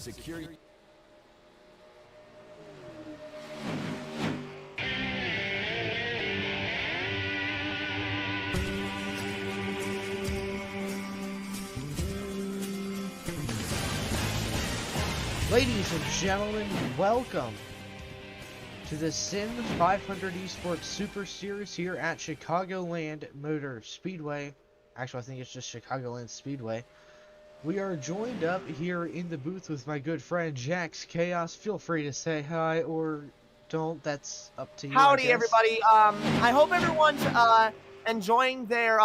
Secure. Ladies and gentlemen, welcome to the Sim500 eSports Super Series here at Chicagoland Motor Speedway. Actually, I think it's just Chicagoland Speedway. We are joined up here in the booth with my good friend Jax Chaos. Feel free to say hi or don't. That's up to you. Howdy, everybody. I hope everyone's enjoying their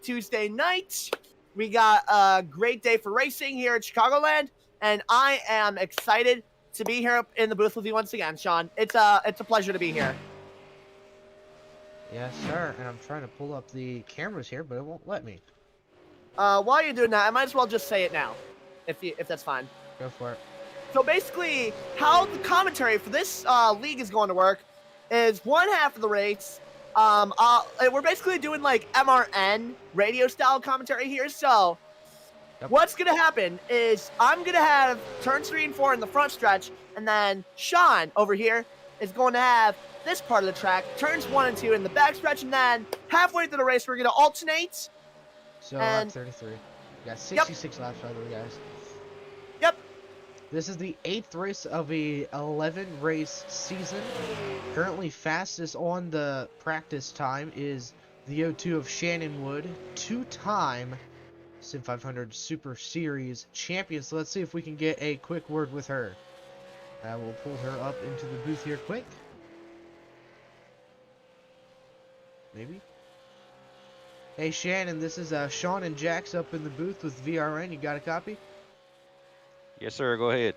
Tuesday night. We got a great day for racing here at Chicagoland, and I am excited to be here in the booth with you once again, Sean. It's a pleasure to be here. Yes, sir. And I'm trying to pull up the cameras here, but it won't let me. While you're doing that, I might as well just say it now, if that's fine. Go for it. So basically, how the commentary for this league is going to work is one half of the race. We're basically doing like MRN radio style commentary here. So what's going to happen is I'm going to have turns 3 and 4 in the front stretch, and then Sean over here is going to have this part of the track, turns 1 and 2 in the back stretch, and then halfway through the race, we're going to alternate. So, lap 33. We got 66 laps, by the way, guys. Yep. This is the 8th race of a 11-race season. Currently fastest on the practice time is the O2 of Shannon Wood, 2-time Sim500 Super Series champion. So let's see if we can get a quick word with her. We'll pull her up into the booth here quick. Maybe? Hey Shannon, this is Sean and Jax up in the booth with VRN. You got a copy? Yes, sir. Go ahead.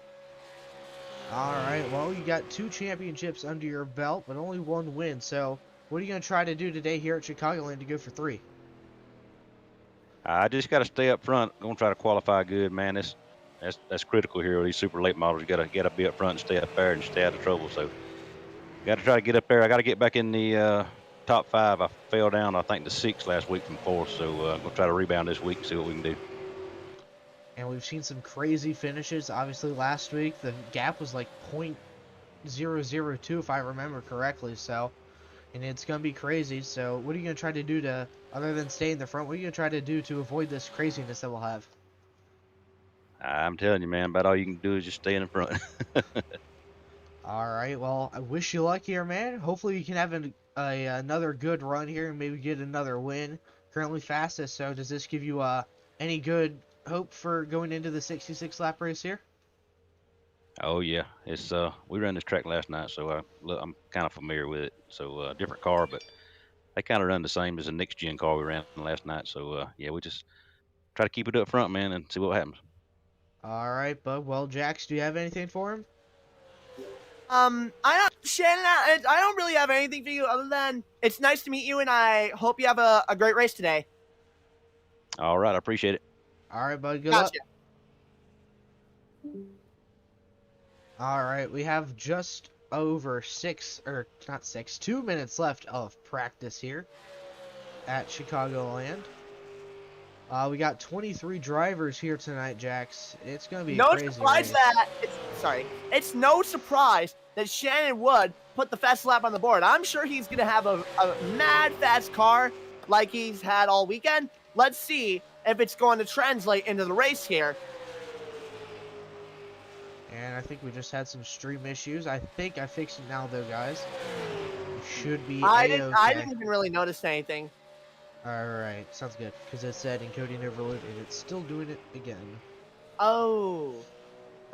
Alright, well, you got 2 championships under your belt, but only 1 win. So, what are you going to try to do today here at Chicagoland to go for 3? I just got to stay up front. Going to try to qualify good, man. That's critical here with these super late models. You got to be up front and stay up there and stay out of trouble. So, got to try to get up there. I got to get back in the top 5. I fell down, I think, to 6 last week from 4th. So, we'll try to rebound this week and see what we can do. And we've seen some crazy finishes. Obviously, last week, the gap was like .002, if I remember correctly. So, and it's going to be crazy. So, what are you going to try to do to, other than stay in the front, what are you going to try to do to avoid this craziness that we'll have? I'm telling you, man, about all you can do is just stay in the front. Alright, well, I wish you luck here, man. Hopefully you can have another good run here and maybe get another win. Currently fastest, so does this give you any good hope for going into the 66 lap race here? Oh yeah, it's we ran this track last night, so I'm kind of familiar with it. So different car, but they kind of run the same as the next gen car we ran last night. So yeah, we just try to keep it up front, man, and see what happens. Alright, bud. Well, Jax, do you have anything for him? Shannon, I don't really have anything for you other than it's nice to meet you, and I hope you have a great race today. All right, I appreciate it. Alright, bud. Good Gotcha. luck. Alright, we have just over 2 minutes left of practice here at Chicagoland. We got 23 drivers here tonight, Jax. It's going to be no crazy surprise race. that it's no surprise that Shannon Wood put the fastest lap on the board. I'm sure he's going to have a mad fast car like he's had all weekend. Let's see if it's going to translate into the race here. And I think we just had some stream issues. I think I fixed it now, though, guys. We should be I A-okay. didn't even really notice anything. Alright, sounds good. Because it said encoding overload, and it's still doing it again. Oh.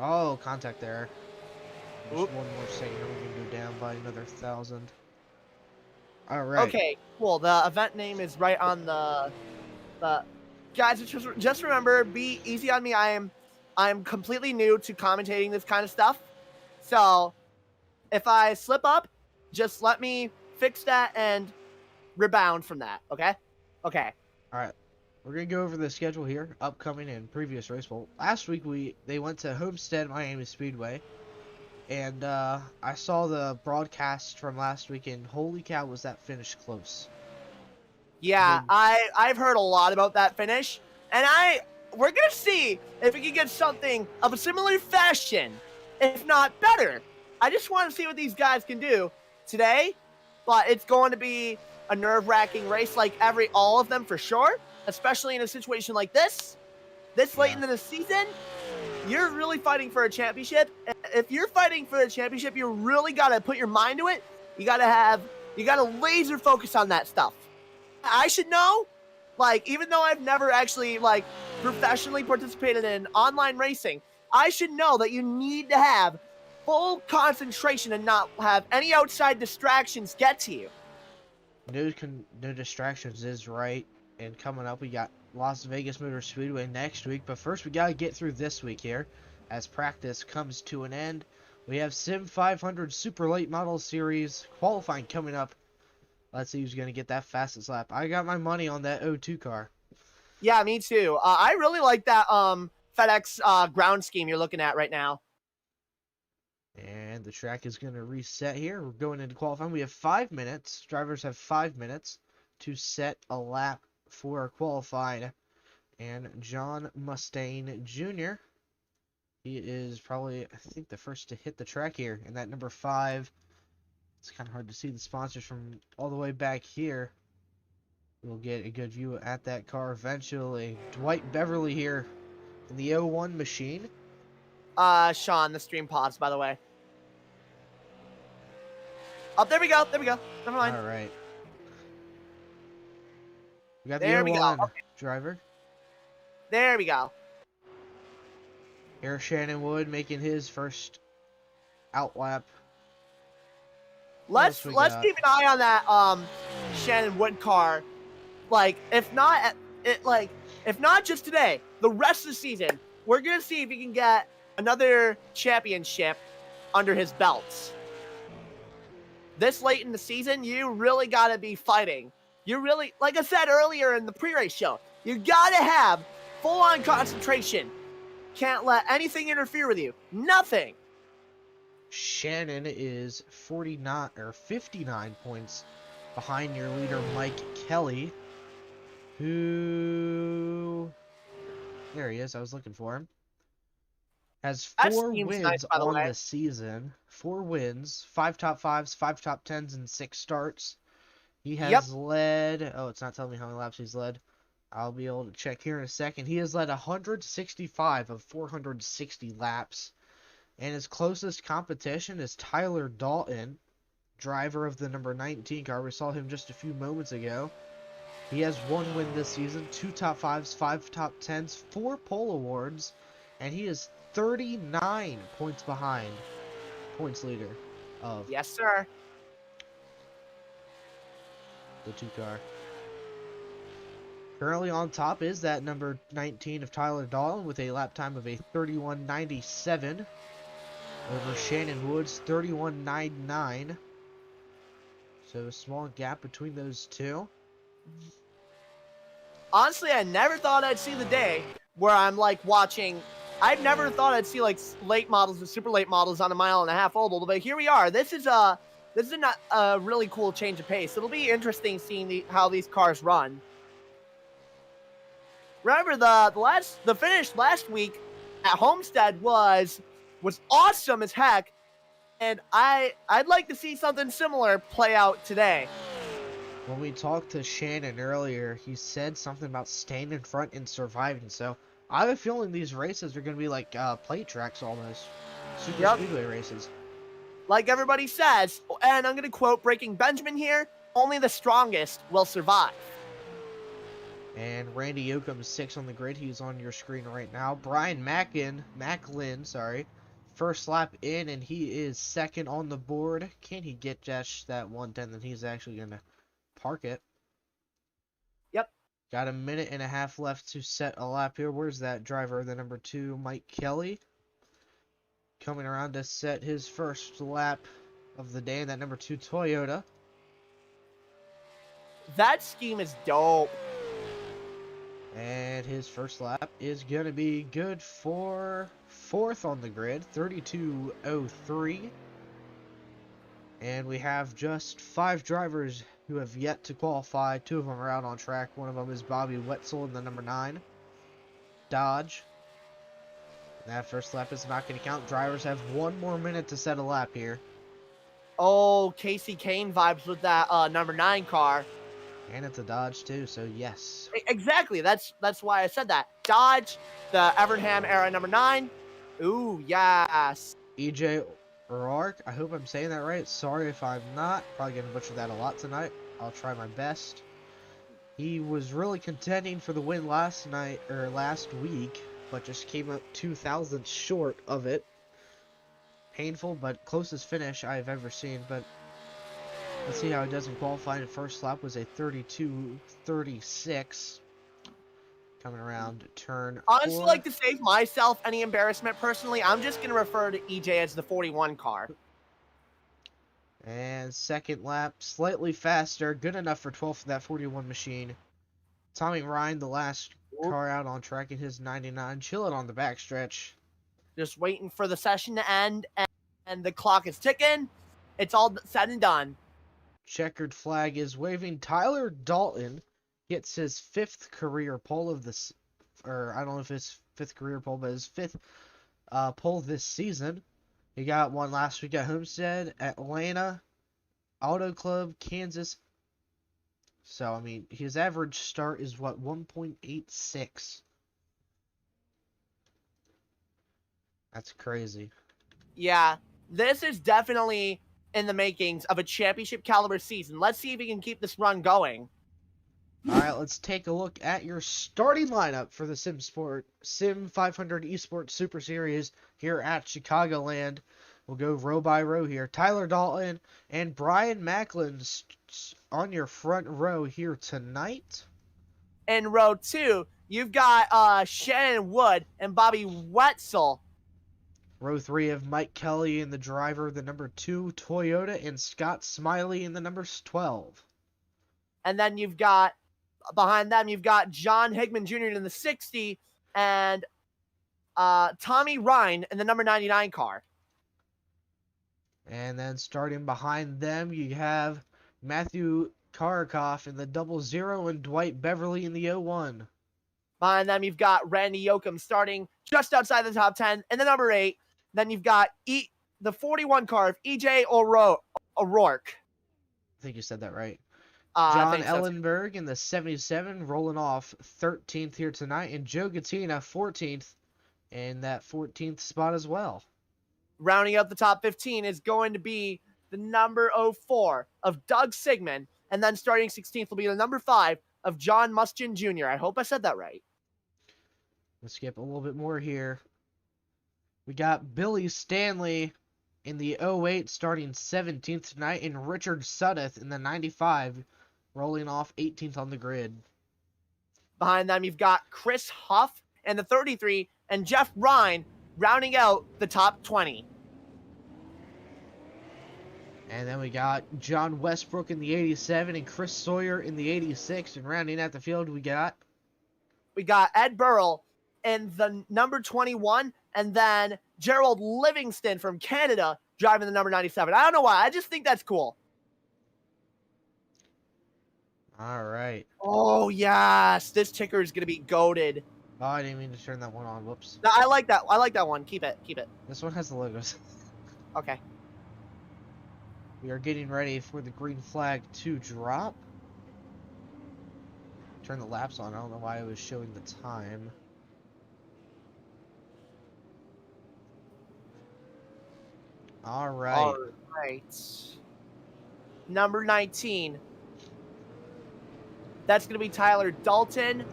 Oh, contact error. Just Oop. one more second, and we're going to go down by another 1,000. Alright. Okay, cool. The event name is right on the guys, just remember, be easy on me. I'm completely new to commentating this kind of stuff. So, if I slip up, just let me fix that and rebound from that, okay? Okay. Alright. We're going to go over the schedule here, upcoming and previous race. Well, last week they went to Homestead Miami Speedway. And I saw the broadcast from last week, and holy cow, was that finish close. Yeah, I've heard a lot about that finish, and we're going to see if we can get something of a similar fashion, if not better. I just want to see what these guys can do today, but it's going to be a nerve-wracking race like all of them for sure, especially in a situation like this late into the season. You're really fighting for a championship. If you're fighting for a championship, you really got to put your mind to it. You got to laser focus on that stuff. I should know, like, even though I've never actually, like, professionally participated in online racing, I should know that you need to have full concentration and not have any outside distractions get to you. No distractions is right. And coming up, we got Las Vegas Motor Speedway next week. But first, we got to get through this week here as practice comes to an end. We have Sim500 Super Late Model Series qualifying coming up. Let's see who's going to get that fastest lap. I got my money on that O2 car. Yeah, me too. I really like that FedEx ground scheme you're looking at right now. And the track is going to reset here. We're going into qualifying. We have 5 minutes. Drivers have 5 minutes to set a lap for qualified. And John Mustaine Jr., he is probably, I think, the first to hit the track here. And that number 5, it's kind of hard to see the sponsors from all the way back here. We'll get a good view at that car eventually. Dwight Beverly here in the 01 machine. Sean, the stream paused, by the way. Oh, there we go. There we go. Never mind. All right. We got There the we 01 go. Okay. driver. There we go. Here, Shannon Wood making his first outlap. Let's keep an eye on that Shannon Wood car. Like, if not just today, the rest of the season, we're gonna see if he can get another championship under his belts. This late in the season, you really gotta be fighting. You really, like I said earlier in the pre-race show, you gotta have full-on concentration. Can't let anything interfere with you. Nothing. Shannon is 59 points behind your leader Mike Kelly, who, there he is, I was looking for him, has 4 wins on the season. 4 wins, 5 top 5s, 5 top 10s, and 6 starts. He has led, oh, it's not telling me how many laps he's led. I'll be able to check here in a second. He has led 165 of 460 laps. And his closest competition is Tyler Dalton, driver of the number 19 car. We saw him just a few moments ago. He has 1 win this season, 2 top 5s, 5 top 10s, 4 pole awards, and he is 39 points behind points leader of yes, sir, the 2 car. Currently on top is that number 19 of Tyler Dalton with a lap time of a 31.97 over Shannon Woods 31.99. So a small gap between those two. Honestly, I never thought I'd see the day where I'm like watching. I've never thought I'd see like late models and super late models on a 1.5 mile oval, but here we are. This is a really cool change of pace. It'll be interesting seeing how these cars run. Remember the finish last week at Homestead was awesome as heck, and I'd like to see something similar play out today. When we talked to Shannon earlier, he said something about staying in front and surviving. So I have a feeling these races are going to be like plate tracks almost, super speedway races. Like everybody says, and I'm going to quote Breaking Benjamin here: "Only the strongest will survive." And Randy Yoakum 6 on the grid. He's on your screen right now. Brian Macklin, first lap in, and he is second on the board. Can he get just that 110? Then he's actually going to park it. Yep. Got a 1.5 minutes left to set a lap here. Where's that driver, the number 2, Mike Kelly? Coming around to set his first lap of the day in that number 2 Toyota. That scheme is dope. And his first lap is going to be good for 4th on the grid, 32.03. And we have just 5 drivers who have yet to qualify. 2 of them are out on track. One of them is Bobby Wetzel in the number 9. dodge. That first lap is not going to count. Drivers have 1 more minute to set a lap here. Oh, Casey Kane vibes with that number 9 car. And it's a dodge too, so yes. Exactly. That's why I said that. Dodge, the Evernham era number 9. Ooh, yes. EJ O'Rourke, I hope I'm saying that right. Sorry if I'm not. Probably going to butcher that a lot tonight. I'll try my best. He was really contending for the win last week, but just came up 2,000 short of it. Painful, but closest finish I've ever seen. But let's see how he does in qualifying. The first lap was a 32:36. Coming around turn Honestly, 4. like to save myself any embarrassment personally, I'm just going to refer to EJ as the 41 car. And second lap, slightly faster, good enough for 12th for that 41 machine. Tommy Ryan, the last car out on track in his 99, chilling on the backstretch. Just waiting for the session to end, and the clock is ticking. It's all said and done. Checkered flag is waving. Tyler Dalton gets his 5th career pole of this, or I don't know if it's 5th career pole, but his 5th pole this season. He got one last week at Homestead, Atlanta, Auto Club, Kansas. So, I mean, his average start is what, 1.86? That's crazy. Yeah, this is definitely in the makings of a championship caliber season. Let's see if he can keep this run going. All right, let's take a look at your starting lineup for the Sim500 eSports Super Series here at Chicagoland. We'll go row by row here. Tyler Dalton and Brian Macklin on your front row here tonight. In row 2, you've got Shannon Wood and Bobby Wetzel. Row 3 of Mike Kelly in the driver, the number 2 Toyota, and Scott Smiley in the number 12. And then you've got, behind them, you've got John Higman Jr. in the 60 and Tommy Ryan in the number 99 car. And then starting behind them, you have Matthew Karakoff in the 00 and Dwight Beverly in the 01. Behind them, you've got Randy Yoakum starting just outside the top 10 in the number 8. Then you've got the 41 car of EJ O'Rourke. I think you said that right. John John Ellenberg in the 77, rolling off 13th here tonight. And Joe Gattina, 14th, in that 14th spot as well. Rounding out the top 15 is going to be the number 04 of Doug Sigmund. And then starting 16th will be the number 5 of John Mustin Jr. I hope I said that right. Let's skip a little bit more here. We got Billy Stanley in the 08 starting 17th tonight, and Richard Suddeth in the 95 rolling off 18th on the grid. Behind them, you've got Chris Huff and the 33 and Jeff Ryan rounding out the top 20. And then we got John Westbrook in the 87 and Chris Sawyer in the 86. And rounding out the field, we got Ed Burrell in the number 21, and then Gerald Livingston from Canada driving the number 97. I don't know why. I just think that's cool. All right. Oh, yes. This ticker is going to be goated. Oh, I didn't mean to turn that one on. Whoops. No, I like that. I like that one. Keep it. Keep it. This one has the logos. Okay. We are getting ready for the green flag to drop. Turn the laps on. I don't know why it was showing the time. All right. All right. Number 19. That's going to be Tyler Dalton.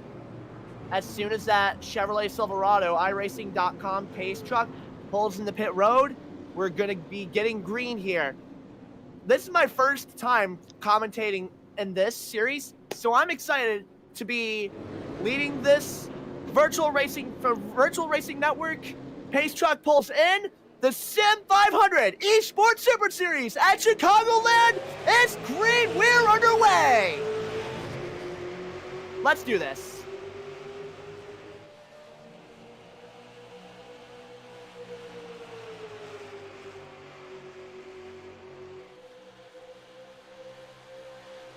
As soon as that Chevrolet Silverado iRacing.com pace truck pulls in the pit road, we're going to be getting green here. This is my first time commentating in this series, so I'm excited to be leading this Virtual Racing Network pace truck pulls in. The Sim500 eSports Super Series at Chicagoland is green. We're underway. Let's do this.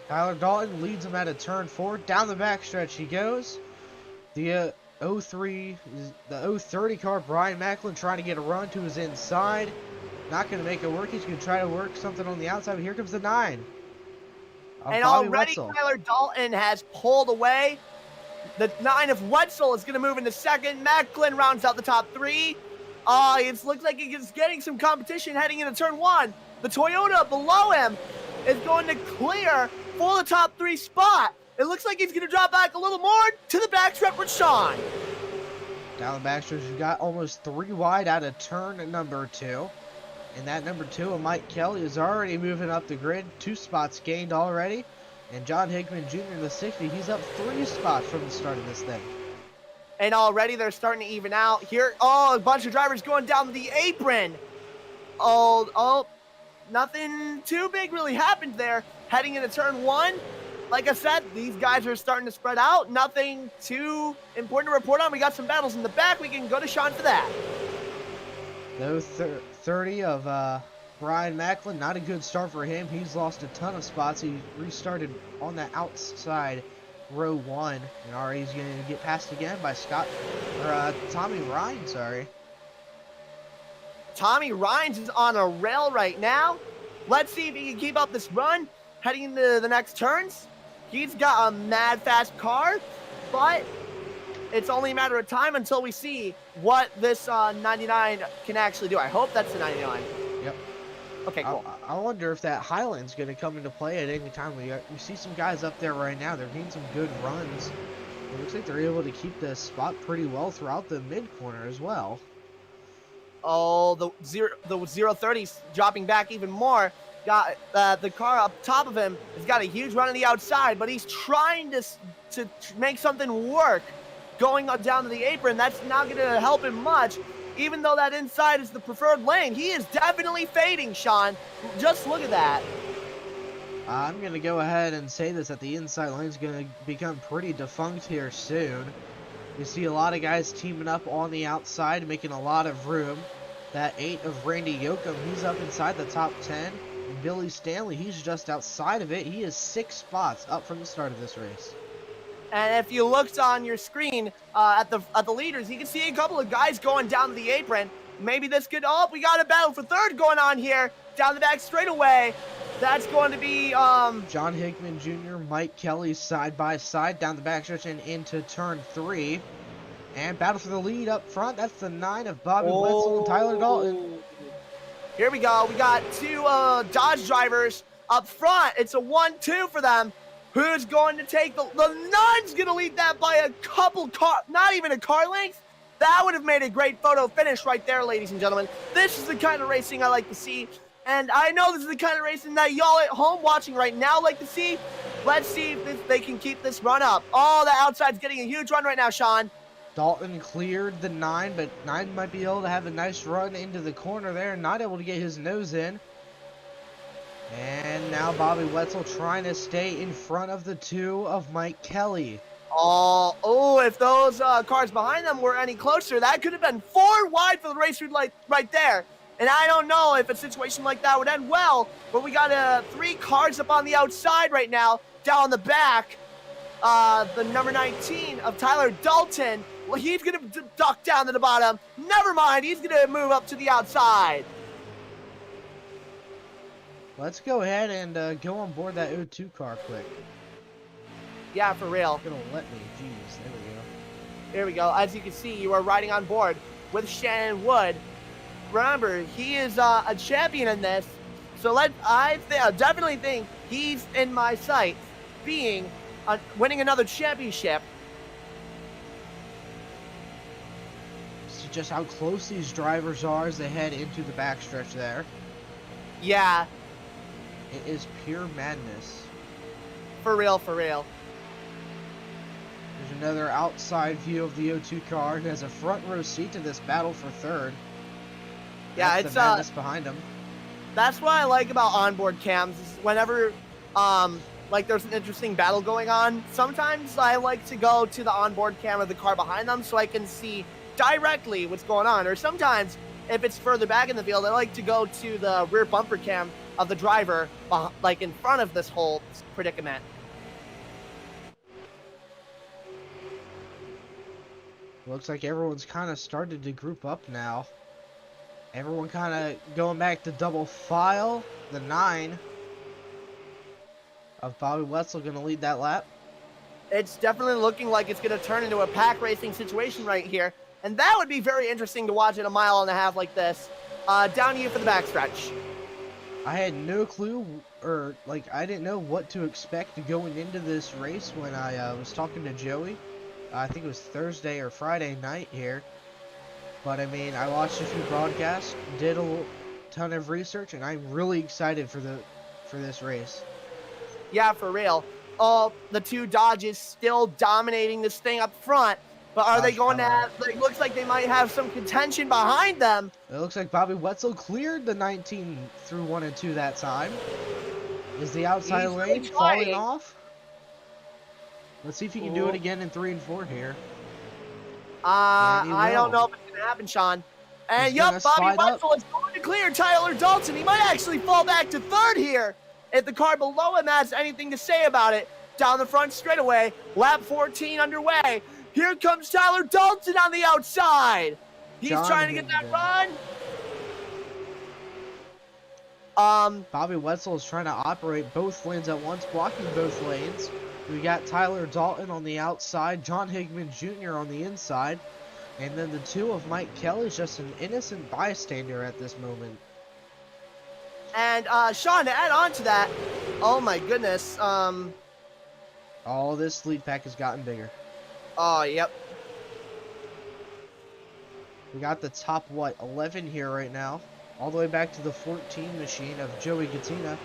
Tyler Dalton leads him at a turn 4. Down the backstretch he goes. The 03, the 030 car, Brian Macklin, trying to get a run to his inside. Not going to make it work. He's going to try to work something on the outside, but here comes the 9. And Bobby already Wetzel. Tyler Dalton has pulled away. The 9 of Wetzel is going to move into second. Macklin rounds out the top 3. It looks like he's getting some competition heading into turn 1. The Toyota below him is going to clear for the top 3 spot. It looks like he's going to drop back a little more to the backstretch with Sean. Down the backstretch, we've got almost 3 wide out of turn number 2. And that number 2 of Mike Kelly is already moving up the grid. 2 spots gained already. And John Hickman Jr. in the 60, he's up 3 spots from the start of this thing. And already they're starting to even out. Here, a bunch of drivers going down the apron. Nothing too big really happened there. Heading into turn 1. Like I said, these guys are starting to spread out. Nothing too important to report on. We got some battles in the back. We can go to Sean for that. Though 30 of Brian Macklin, not a good start for him. He's lost a ton of spots. He restarted on the outside row 1, and already he's going to get passed again by Tommy Ryan, sorry. Tommy Rines is on a rail right now. Let's see if he can keep up this run heading into the next turns. He's got a mad fast car, but it's only a matter of time until we see what this 99 can actually do. I hope that's the 99. Yep. Okay, cool. I wonder if that Highland's going to come into play at any time. We see some guys up there right now. They're getting some good runs. It looks like they're able to keep the spot pretty well throughout the mid-corner as well. Oh, the 030's dropping back even more. Got the car up top of him. He's got a huge run on the outside, but he's trying to make something work. Going down to the apron, that's not going to help him much. Even though that inside is the preferred lane, he is definitely fading, Sean. Just look at that. I'm going to go ahead and say this, that the inside lane is going to become pretty defunct here soon. You see a lot of guys teaming up on the outside, making a lot of room. That 8 of Randy Yoakum, he's up inside the top 10. And Billy Stanley, he's just outside of it. He is 6 spots up from the start of this race. And if you looked on your screen at the leaders, you can see a couple of guys going down the apron. Maybe this could, we got a battle for third going on here. Down the back straightaway. That's going to be John Hickman Jr., Mike Kelly side by side down the backstretch and into turn 3. And battle for the lead up front. That's the 9 of Bobby Wetzel and Tyler Dalton. Here we go. We got 2 Dodge drivers up front. It's a 1-2 for them. Who's going to take the 9's going to lead that by a couple not even a car length. That would have made a great photo finish right there, ladies and gentlemen. This is the kind of racing I like to see. And I know this is the kind of racing that y'all at home watching right now like to see. Let's see if they can keep this run up. Oh, the outside's getting a huge run right now, Sean. Dalton cleared the 9, but 9 might be able to have a nice run into the corner there, not able to get his nose in. And now Bobby Wetzel trying to stay in front of the 2 of Mike Kelly. If those cars behind them were any closer, that could have been 4 wide for the race right there. And I don't know if a situation like that would end well, but we got 3 cars up on the outside right now, down the back. The number 19 of Tyler Dalton, well, he's going to duck down to the bottom. Never mind, he's going to move up to the outside. Let's go ahead and go on board that 02 car quick. Yeah, for real. It's gonna let me. Jeez, there we go. Here we go. As you can see, you are riding on board with Shannon Wood. Remember, he is a champion in this. So I definitely think he's in my sights, being winning another championship. See just how close these drivers are as they head into the backstretch there. Yeah. It is pure madness. For real, for real. There's another outside view of the 02 car who has a front row seat to this battle for third. Yeah, That's it's the madness behind him. That's what I like about onboard cams. Is whenever like there's an interesting battle going on, sometimes I like to go to the onboard cam of the car behind them so I can see directly what's going on. Or sometimes if it's further back in the field, I like to go to the rear bumper cam of the driver, like in front of this whole predicament. Looks like everyone's kind of started to group up now. Everyone kind of going back to double file. The 9 of Bobby Wetzel going to lead that lap. It's definitely looking like it's going to turn into a pack racing situation right here. And that would be very interesting to watch at a 1.5 miles like this. Down to you for the backstretch. I had no clue, or like I didn't know what to expect going into this race when I was talking to Joey. I think it was Thursday or Friday night here. But I mean, I watched a few broadcasts, did a ton of research, and I'm really excited for this race. Yeah, for real. Oh, the two Dodges still dominating this thing up front. But are they going to have, it looks like they might have some contention behind them. It looks like Bobby Wetzel cleared the 19 through 1 and 2 that time. Is the outside lane falling off? Let's see if he can do it again in 3 and 4 here. I don't know if it's going to happen, Sean. And yup, Bobby Wetzel is going to clear Tyler Dalton. He might actually fall back to 3rd here if the car below him has anything to say about it. Down the front straightaway, lap 14 underway. Here comes Tyler Dalton on the outside. He's trying to get that run. Bobby Wetzel is trying to operate both lanes at once, blocking both lanes. We got Tyler Dalton on the outside, John Higman Jr. on the inside, and then the 2 of Mike Kelly is just an innocent bystander at this moment. And Sean, to add on to that, oh my goodness, all this lead pack has gotten bigger. Oh, yep. We got the top, 11 here right now. All the way back to the 14 machine of Joey Gattina.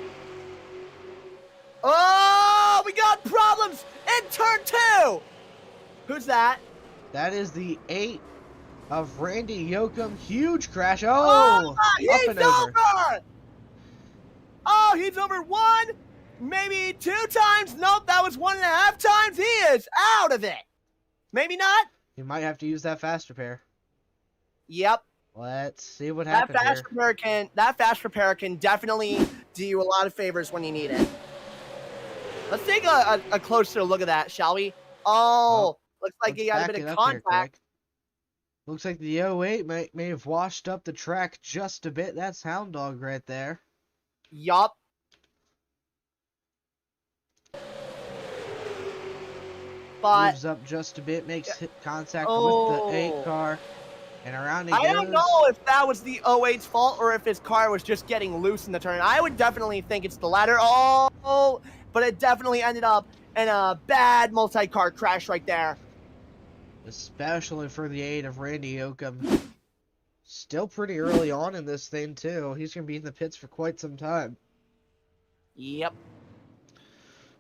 Oh, we got problems in turn 2. Who's that? That is the 8 of Randy Yoakum. Huge crash. Oh, he's over. Oh, he's over 1, maybe 2 times. Nope, that was 1.5 times. He is out of it. Maybe not. You might have to use that fast repair. Yep. Let's see what happens here. That fast repair can definitely do you a lot of favors when you need it. Let's take a closer look at that, shall we? Oh, looks like he got a bit of contact. Looks like the 08 may have washed up the track just a bit. That's Hound Dog right there. Yup. But moves up just a bit, makes contact with the 8 car, and around he goes. I don't know if that was the 08's fault or if his car was just getting loose in the turn. I would definitely think it's the latter. Oh, but it definitely ended up in a bad multi-car crash right there. Especially for the 8 of Randy Yoakum. Still pretty early on in this thing, too. He's going to be in the pits for quite some time. Yep.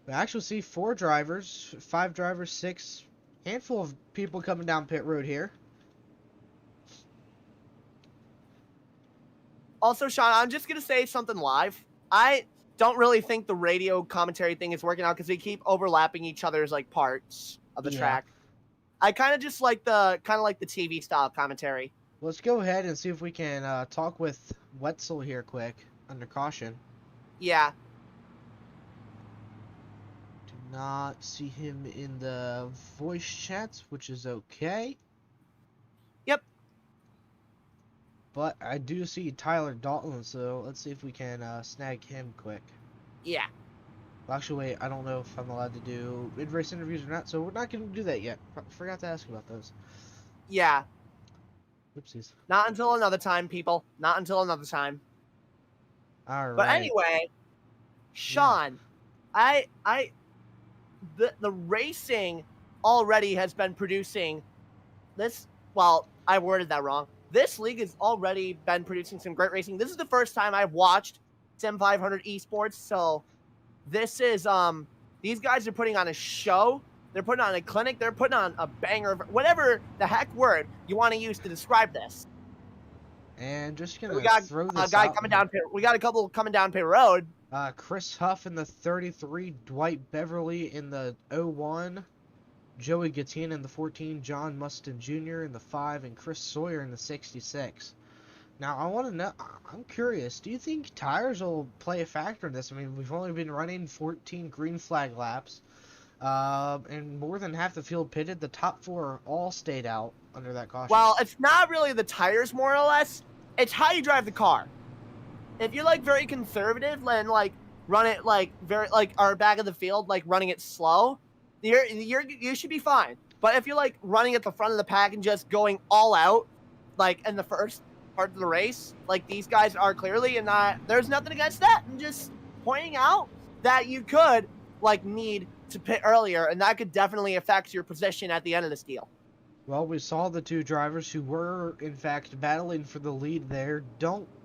We actually see 4 drivers, 5 drivers, 6, handful of people coming down pit road here. Also, Sean, I'm just going to say something live. I don't really think the radio commentary thing is working out because they keep overlapping each other's like parts of the track. I kind of just like the TV style commentary. Let's go ahead and see if we can talk with Wetzel here quick, under caution. Yeah. Do not see him in the voice chats, which is okay. Yep. But I do see Tyler Dalton, so let's see if we can snag him quick. Yeah. Well, actually, wait, I don't know if I'm allowed to do mid-race interviews or not, so we're not going to do that yet. Forgot to ask about those. Yeah. Oopsies. Not until another time, people. Not until another time. All right. But anyway, Sean, the racing already has been producing this. Well, I worded that wrong. This league has already been producing some great racing. This is the first time I've watched Sim500 eSports, so this is these guys are putting on a show. They're putting on a clinic. They're putting on a banger, whatever the heck word you want to use to describe this. And just gonna throw a this guy out. coming down. We got a couple coming down pit road. Chris Huff in the 33, Dwight Beverly in the 01, Joey Gattina in the 14, John Mustin Jr. in the 5, and Chris Sawyer in the 66. Now, I want to know, I'm curious, do you think tires will play a factor in this? I mean, we've only been running 14 green flag laps. And more than half the field pitted. The top 4 all stayed out under that caution. Well, it's not really the tires, more or less. It's how you drive the car. If you're like very conservative and like run it like very like our back of the field, like running it slow, you should be fine. But if you're like running at the front of the pack and just going all out, like in the first part of the race, like these guys are clearly, and there's nothing against that. I'm just pointing out that you could like need to pit earlier, and that could definitely affect your position at the end of this deal. Well, we saw the 2 drivers who were in fact battling for the lead there.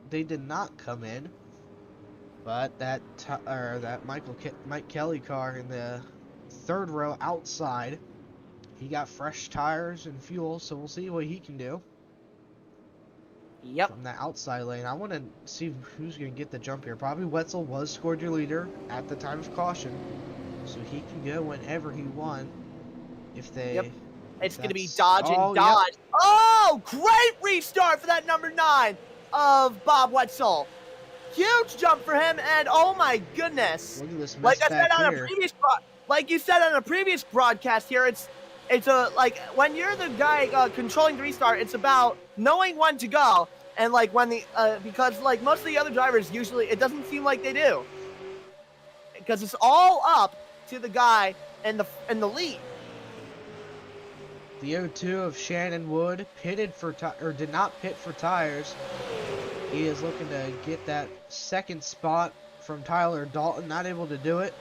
They did not come in, but that Mike Kelly car in the 3rd row outside, he got fresh tires and fuel, so we'll see what he can do. Yep. From that outside lane. I want to see who's going to get the jump here. Probably Wetzel was scored your leader at the time of caution, so he can go whenever he wants. If they... Yep. It's going to be dodge and dodge. Yep. Oh, great restart for that number 9 of Bob Wetzel. Huge jump for him, and oh my goodness. Look at this mess like I said back on here. Like you said on a previous broadcast here, it's a like when you're the guy controlling the restart, it's about knowing when to go, and like when the because like most of the other drivers usually it doesn't seem like they do, because it's all up to the guy in the lead. The 0-2 of Shannon Wood did not pit for tires. He is looking to get that 2nd spot from Tyler Dalton, not able to do it.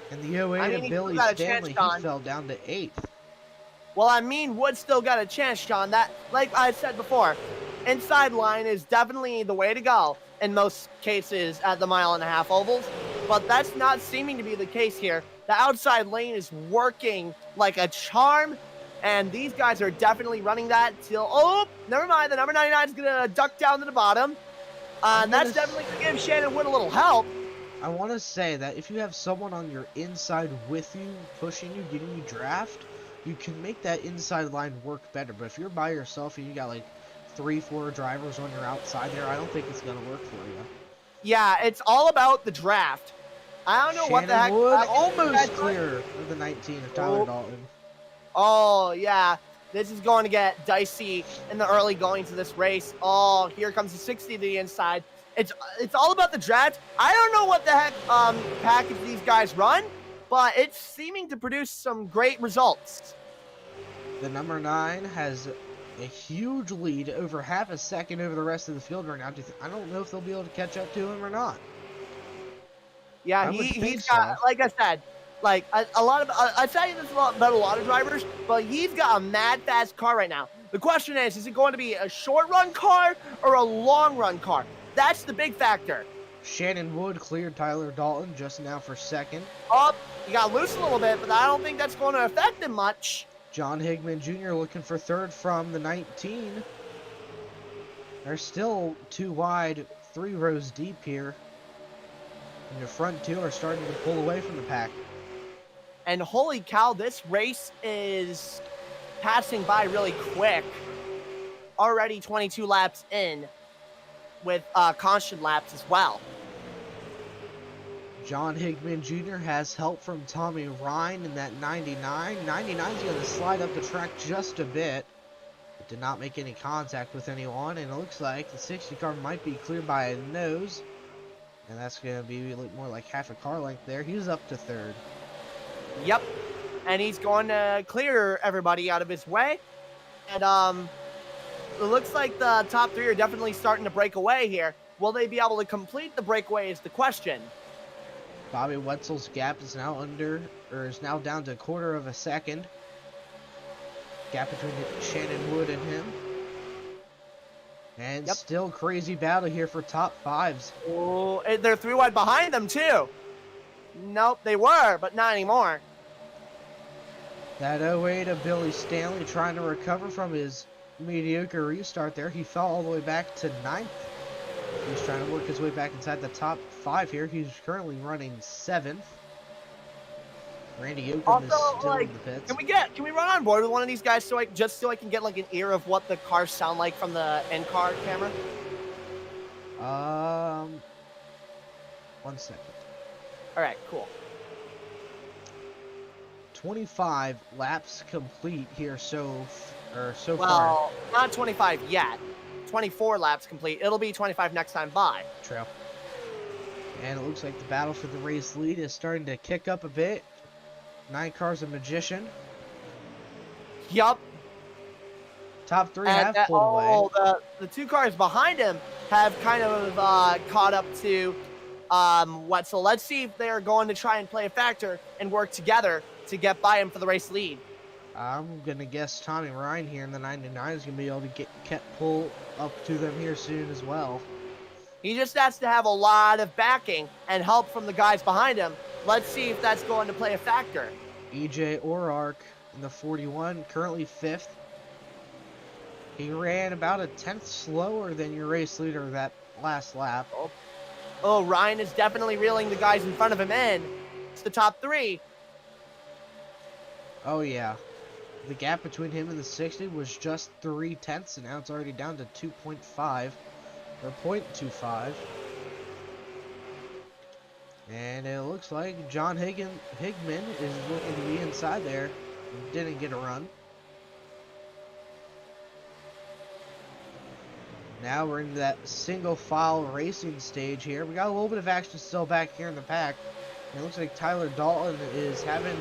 And the 0-8 of Billy Stanley, he fell down to 8th. Well, I mean, Wood still got a chance, Sean. That, like I said before, inside line is definitely the way to go in most cases at the 1.5 mile ovals, but that's not seeming to be the case here. The outside lane is working like a charm, and these guys are definitely running that till, oh, never mind, the number 99 is going to duck down to the bottom. And that's definitely going to give Shannon Wood a little help. I want to say that if you have someone on your inside with you, pushing you, getting you draft, you can make that inside line work better. But if you're by yourself and you got like 3-4 drivers on your outside there, I don't think it's going to work for you. Yeah, it's all about the draft. I don't know Shannon what the heck. Wood almost clear of the 19 of Tyler Dalton. Oh, yeah. This is going to get dicey in the early goings of this race. Oh, here comes the 60 to the inside. It's all about the draft. I don't know what the heck package these guys run, but it's seeming to produce some great results. The number 9 has a huge lead, over half a second over the rest of the field right now. I don't know if they'll be able to catch up to him or not. Yeah, he's got, like I said, like a lot of, I say this about a lot of drivers, but he's got a mad fast car right now. The question is it going to be a short run car or a long run car? That's the big factor. Shannon Wood cleared Tyler Dalton just now for 2nd. Oh, he got loose a little bit, but I don't think that's going to affect him much. John Higman Jr. looking for 3rd from the 19. They're still 2 wide, 3 rows deep here. And the front 2 are starting to pull away from the pack. And holy cow, this race is passing by really quick. Already 22 laps in with constant laps as well. John Higman Jr. has help from Tommy Ryan in that 99. 99's going to slide up the track just a bit. It did not make any contact with anyone, and it looks like the 60 car might be cleared by a nose. And that's going to be more like half a car length there. He's up to 3rd. Yep. And he's going to clear everybody out of his way. And it looks like the top 3 are definitely starting to break away here. Will they be able to complete the breakaway is the question. Bobby Wetzel's gap is now down to 1/4 of a second. Gap between Shannon Wood and him. And still crazy battle here for top 5s. Oh, they're 3 wide behind them too. Nope, they were, but not anymore. That 08 of Billy Stanley trying to recover from his mediocre restart there. He fell all the way back to 9th. He's trying to work his way back inside the top 5 here. He's currently running 7th. Randy Yoakum is still in the pits. Can we run on board with one of these guys so I can get like an ear of what the cars sound like from the in-car camera? 1 second. All right, cool. 25 laps complete here so far. Well, not 25 yet. 24 laps complete. It'll be 25 next time by. Trail. And it looks like the battle for the race lead is starting to kick up a bit. 9 cars a magician. Yup. Top 3 And have pulled away. the 2 cars behind him have kind of caught up to Wetzel. Let's see if they're going to try and play a factor and work together to get by him for the race lead. I'm going to guess Tommy Ryan here in the 99 is going to be able to pull up to them here soon as well. He just has to have a lot of backing and help from the guys behind him. Let's see if that's going to play a factor. EJ O'Rourke in the 41, currently 5th. He ran about a 10th slower than your race leader that last lap. Oh, Ryan is definitely reeling the guys in front of him in. It's the top 3. Oh, yeah. The gap between him and the 60 was just 0.3, and now it's already down to 2.5, or 0.25. And it looks like John Higman is looking to be inside there. Didn't get a run. Now we're in that single file racing stage here. We got a little bit of action still back here in the pack. And it looks like Tyler Dalton is having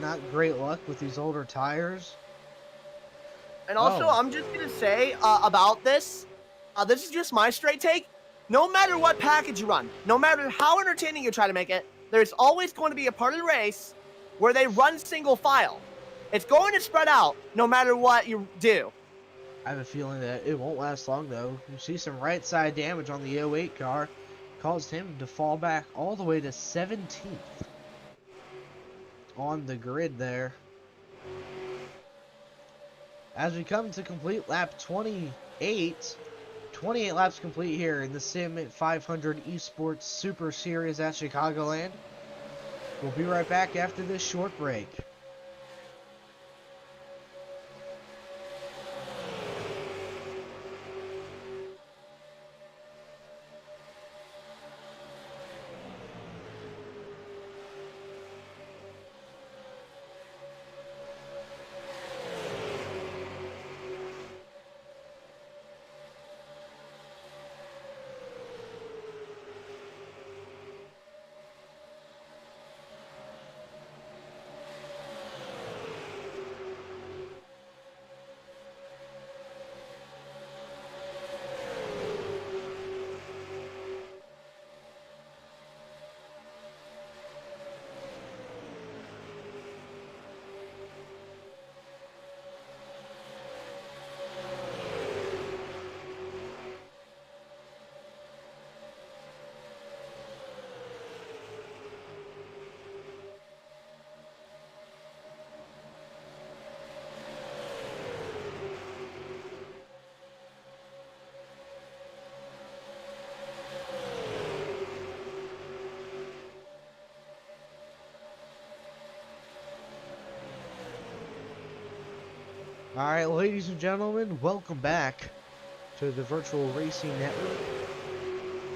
not great luck with these older tires. And also, I'm just going to say about this, this is just my straight take. No matter what package you run, no matter how entertaining you try to make it, there's always going to be a part of the race where they run single file. It's going to spread out no matter what you do. I have a feeling that it won't last long, though. You see some right side damage on the 08 car. Caused him to fall back all the way to 17th on the grid there. As we come to complete lap 28 laps complete here in the Sim500 eSports Super Series at Chicagoland. We'll be right back after this short break. Alright, ladies and gentlemen, welcome back to the Virtual Racing Network,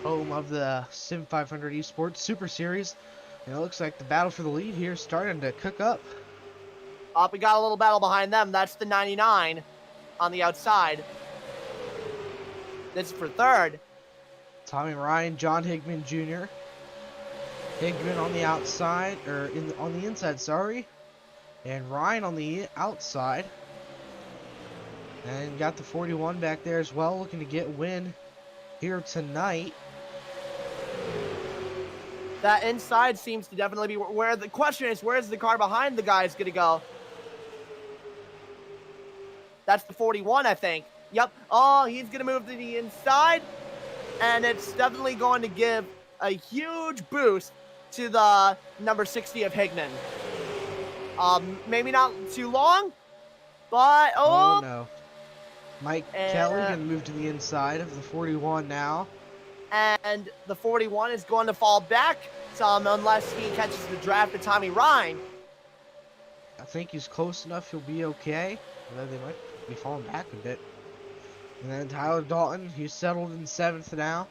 home of the Sim500 eSports Super Series. And it looks like the battle for the lead here is starting to cook up. We got a little battle behind them. That's the 99 on the outside. This is for third. Tommy Ryan, John Higman Jr. Higman on the outside, or on the inside, sorry. And Ryan on the outside. And got the 41 back there as well, looking to get a win here tonight. That inside seems to definitely be where the question is, where's the car behind the guy is going to go? That's the 41, I think. Yep. Oh, he's going to move to the inside. And it's definitely going to give a huge boost to the number 60 of Higman. Maybe not too long, but oh no. Mike Kelly going to move to the inside of the 41 now. And the 41 is going to fall back some unless he catches the draft of Tommy Ryan. I think he's close enough, he'll be okay. Although they might be falling back a bit. And then Tyler Dalton, he's settled in 7th now.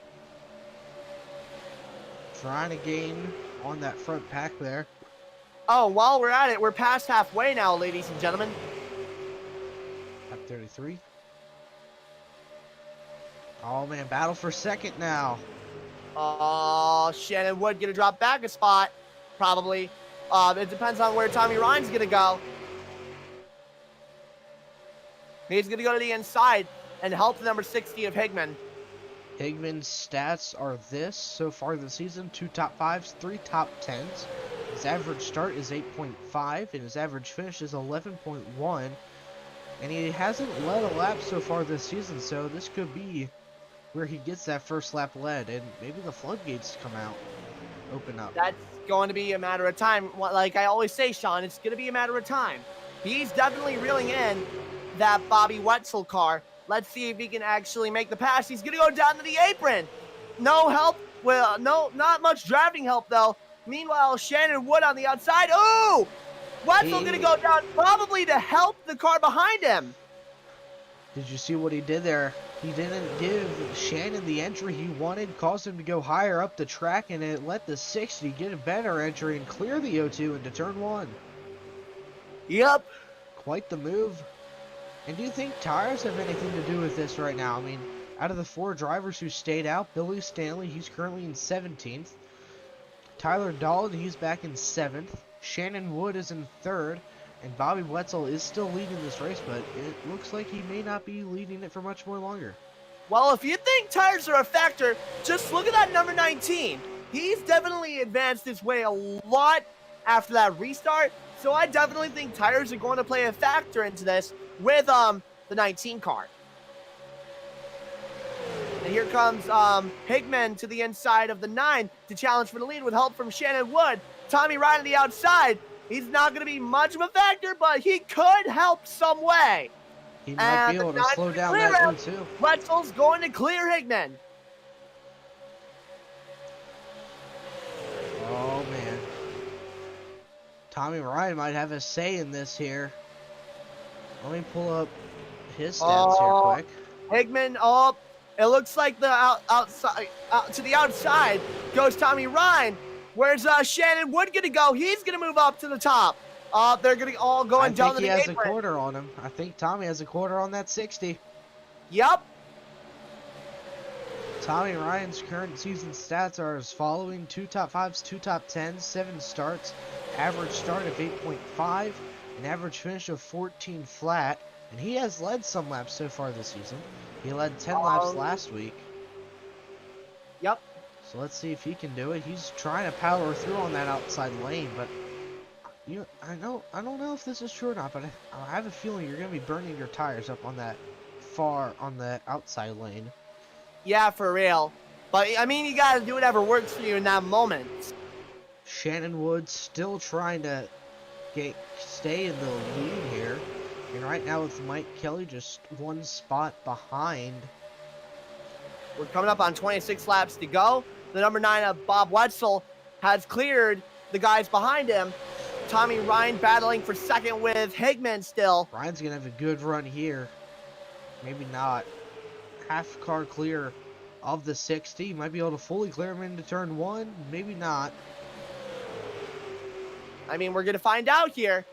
Trying to gain on that front pack there. Oh, while we're at it, we're past halfway now, ladies and gentlemen. Lap 33. Oh man, battle for second now. Oh, Shannon Wood gonna drop back a spot, probably. It depends on where Tommy Ryan's gonna go. He's gonna go to the inside and help the number 60 of Higman. Higman's stats are this so far this season: 2 top 5s, 3 top 10s. His average start is 8.5, and his average finish is 11.1. And he hasn't led a lap so far this season, so this could be where he gets that first lap led, and maybe the floodgates come out, open up. That's going to be a matter of time. Like I always say, Sean, it's going to be a matter of time. He's definitely reeling in that Bobby Wetzel car. Let's see if he can actually make the pass. He's going to go down to the apron. No help. Well, not much drafting help, though. Meanwhile, Shannon Wood on the outside. Ooh! Wetzel going to go down probably to help the car behind him. Did you see what he did there? He didn't give Shannon the entry he wanted, caused him to go higher up the track, and it let the 60 get a better entry and clear the O2 into turn 1. Yep. Quite the move. And do you think tires have anything to do with this right now? I mean, out of the 4 drivers who stayed out, Billy Stanley, he's currently in 17th. Tyler Dalton, he's back in 7th. Shannon Wood is in 3rd. And Bobby Wetzel is still leading this race, but it looks like he may not be leading it for much more longer. Well, if you think tires are a factor, just look at that number 19. He's definitely advanced his way a lot after that restart, so I definitely think tires are going to play a factor into this with the 19 car. And here comes Higman to the inside of the 9 to challenge for the lead with help from Shannon Wood. Tommy Ryan on the outside. He's not going to be much of a factor, but he could help some way. He might be able to slow down that O2. Wetzel's going to clear Higman. Oh, man. Tommy Ryan might have a say in this here. Let me pull up his stats here quick. Higman, it looks like the outside to the outside goes Tommy Ryan. Where's Shannon Wood going to go? He's going to move up to the top. They're going to all going down to the apron. I think he has a quarter on him. I think Tommy has a quarter on that 60. Yep. Tommy Ryan's current season stats are as following: 2 top 5s, 2 top 10s, 7 starts, average start of 8.5, an average finish of 14 flat, and he has led some laps so far this season. He led 10 laps last week. Yep. So let's see if he can do it. He's trying to power through on that outside lane, but I don't know if this is true or not, but I have a feeling you're going to be burning your tires up on that outside lane. Yeah, for real. But I mean, you got to do whatever works for you in that moment. Shannon Wood still trying to stay in the lead here. And right now with Mike Kelly just 1 spot behind. We're coming up on 26 laps to go. The number 9 of Bob Wetzel has cleared the guys behind him. Tommy Ryan battling for second with Higman still. Ryan's going to have a good run here. Maybe not. Half car clear of the 60. Might be able to fully clear him into turn 1. Maybe not. I mean, we're going to find out here.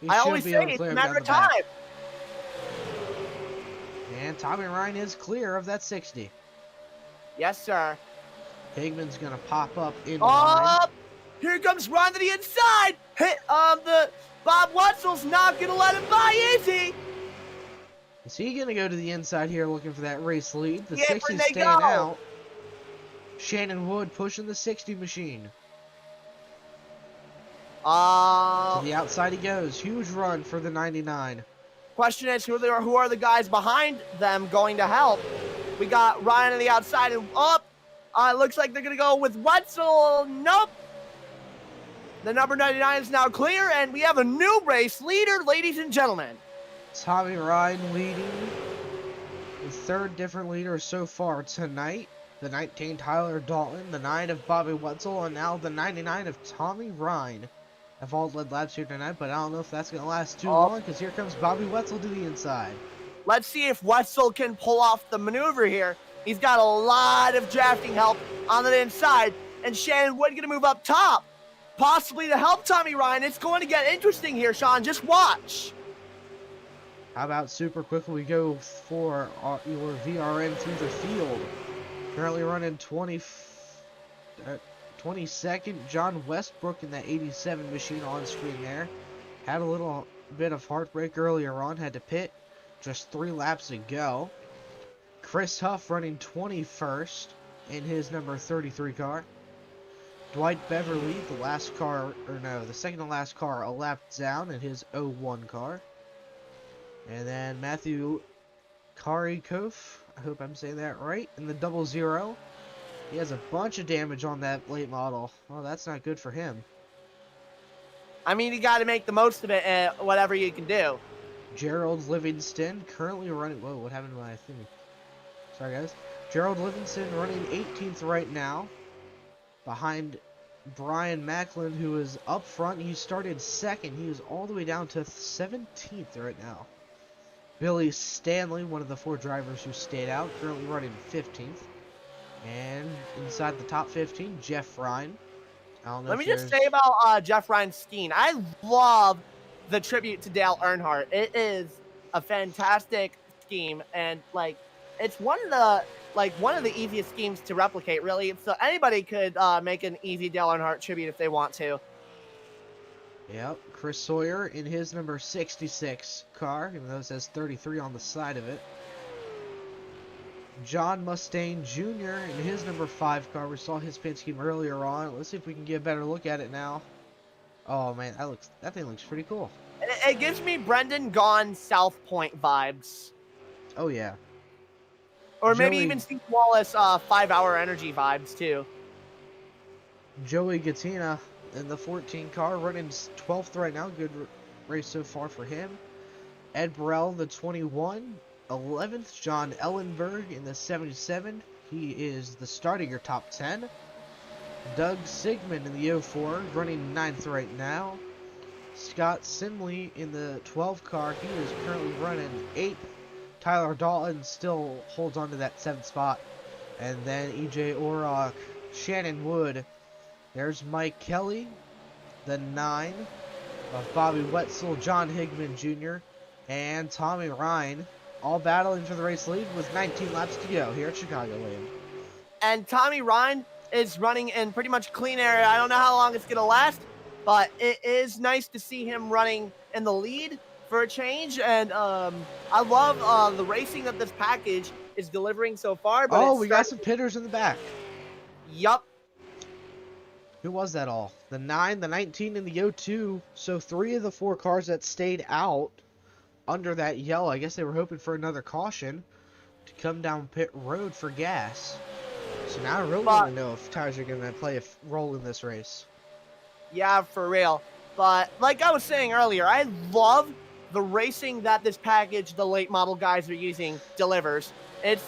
I always say it's a matter of time. And Tommy Ryan is clear of that 60. Yes, sir. Higman's going to pop up in line. Here comes Ryan to the inside. The Bob Wetzel's not going to let him by, is he? Is he going to go to the inside here looking for that race lead? The Yeah, 60's staying out. Shannon Wood pushing the 60 machine. To the outside he goes. Huge run for the 99. Question is, who are the guys behind them going to help? We got Ryan on the outside and up. It looks like they're going to go with Wetzel. Nope. The number 99 is now clear, and we have a new race leader, ladies and gentlemen. Tommy Ryan leading. The 3rd different leader so far tonight. The 19 Tyler Dalton, the 9 of Bobby Wetzel, and now the 99 of Tommy Ryan. Have all led laps here tonight, but I don't know if that's going to last too long, because here comes Bobby Wetzel to the inside. Let's see if Wetzel can pull off the maneuver here. He's got a lot of drafting help on the inside, and Shannon Wood going to move up top. possibly to help Tommy Ryan. It's going to get interesting here, Sean. Just watch. How about super quickly we go for your VRN through the field. Currently running 22nd, John Westbrook in that 87 machine on screen there. Had a little bit of heartbreak earlier on, had to pit. Just 3 laps to go. Chris Huff running 21st in his number 33 car. Dwight Beverly, the second to last car, a lap down in his 01 car. And then Matthew Karikov, I hope I'm saying that right, in the 00. He has a bunch of damage on that late model. Well, that's not good for him. I mean, you got to make the most of it, whatever you can do. Gerald Livingston currently running... Whoa, what happened to my thing? Sorry, guys. Gerald Livingston running 18th right now. Behind Brian Macklin, who is up front. He started second. He is all the way down to 17th right now. Billy Stanley, one of the 4 drivers who stayed out, currently running 15th. And inside the top 15, Jeff Ryan. Let me just say about Jeff Ryan's skiing. I love the tribute to Dale Earnhardt. It is a fantastic scheme, and like it's one of the easiest schemes to replicate, really. So anybody could make an easy Dale Earnhardt tribute if they want to. Yep, Chris Sawyer in his number 66 car, even though it says 33 on the side of it. John Mustaine Jr. in his number 5 car. We saw his paint scheme earlier on. Let's see if we can get a better look at it now. Oh man, that thing looks pretty cool. It gives me Brendan Gaughan South Point vibes. Oh yeah. Or maybe even Steve Wallace 5 Hour Energy vibes too. Joey Gattina in the 14 car, running 12th right now. Good race so far for him. Ed Burrell, the 21. 11th, John Ellenberg in the 77. He is the start of your top 10. Doug Sigmund in the 04, running 9th right now. Scott Simley in the 12 car. He is currently running 8th. Tyler Dalton still holds on to that 7th spot. And then EJ Orrock, Shannon Wood. There's Mike Kelly, the 9 of Bobby Wetzel, John Higman Jr., and Tommy Ryan. All battling for the race lead with 19 laps to go here at Chicagoland. And Tommy Ryan is running in pretty much clean air. I don't know how long it's going to last, but it is nice to see him running in the lead for a change. And I love the racing that this package is delivering so far. But we got some pitters in the back. Yup. Who was that all? The 9, the 19, and the 02. So 3 of the 4 cars that stayed out under that yellow. I guess they were hoping for another caution to come down pit road for gas. So now I really want to know if tires are going to play a role in this race. Yeah, for real. But like I was saying earlier, I love the racing that this package, the late model guys are using, delivers. It's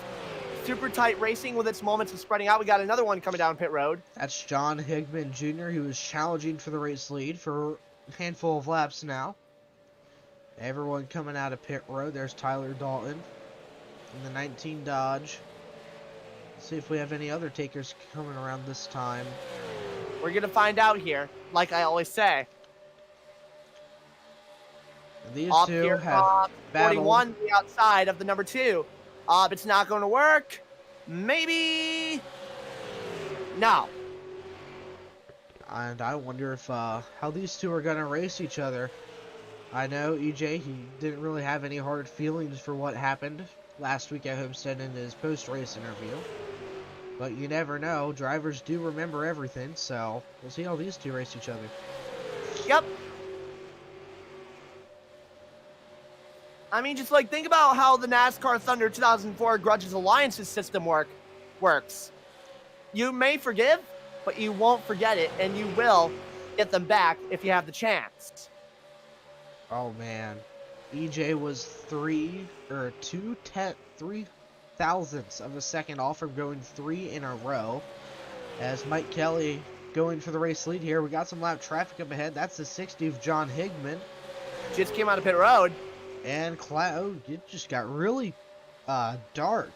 super tight racing with its moments of spreading out. We got another one coming down pit road. That's John Higman Jr., who is challenging for the race lead for a handful of laps now. Everyone coming out of pit road. There's Tyler Dalton in the 19 Dodge. Let's see if we have any other takers coming around this time. We're going to find out here, like I always say. And these two have battled. 41 the outside of the number 2. It's not going to work. Maybe. No. And I wonder if how these two are going to race each other. I know EJ, he didn't really have any hard feelings for what happened last week at Homestead in his post-race interview. But you never know. Drivers do remember everything, so we'll see how these two race each other. Yep. I mean, just like think about how the NASCAR Thunder 2004 Grudges Alliances system works. You may forgive, but you won't forget it, and you will get them back if you have the chance. Oh man, EJ was 3 thousandths of a second off from going 3 in a row. As Mike Kelly going for the race lead here, we got some lap traffic up ahead. That's the 60 of John Higman. Just came out of pit road. And it just got really dark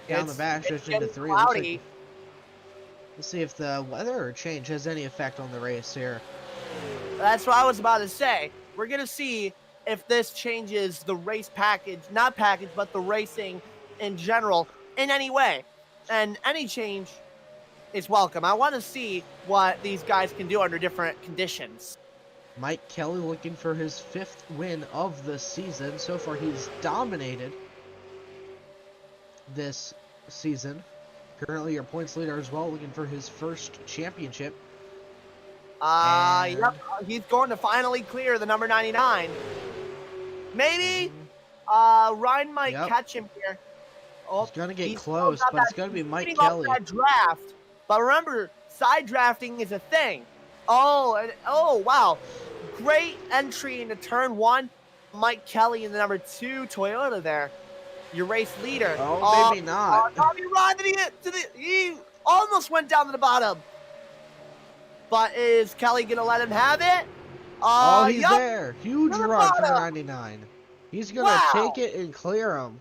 down the back stretch into 3. Cloudy. Let's see if the weather change has any effect on the race here. That's what I was about to say. We're going to see if this changes the race package, not package, but the racing in general in any way. And any change is welcome. I want to see what these guys can do under different conditions. Mike Kelly looking for his 5th win of the season. So far, he's dominated this season. Currently, your points leader as well, looking for his first championship. Yep, he's going to finally clear the number 99. Maybe Ryan might catch him here. Oh, he's going to get close, but it's going to be Mike Kelly. That draft. But remember, side drafting is a thing. Oh, wow. Great entry into turn 1. Mike Kelly in the number 2 Toyota there. Your race leader. Oh, maybe not. Tommy Ryan, he almost went down to the bottom. But is Kelly going to let him have it? He's there. Huge run for 99. He's going to take it and clear him.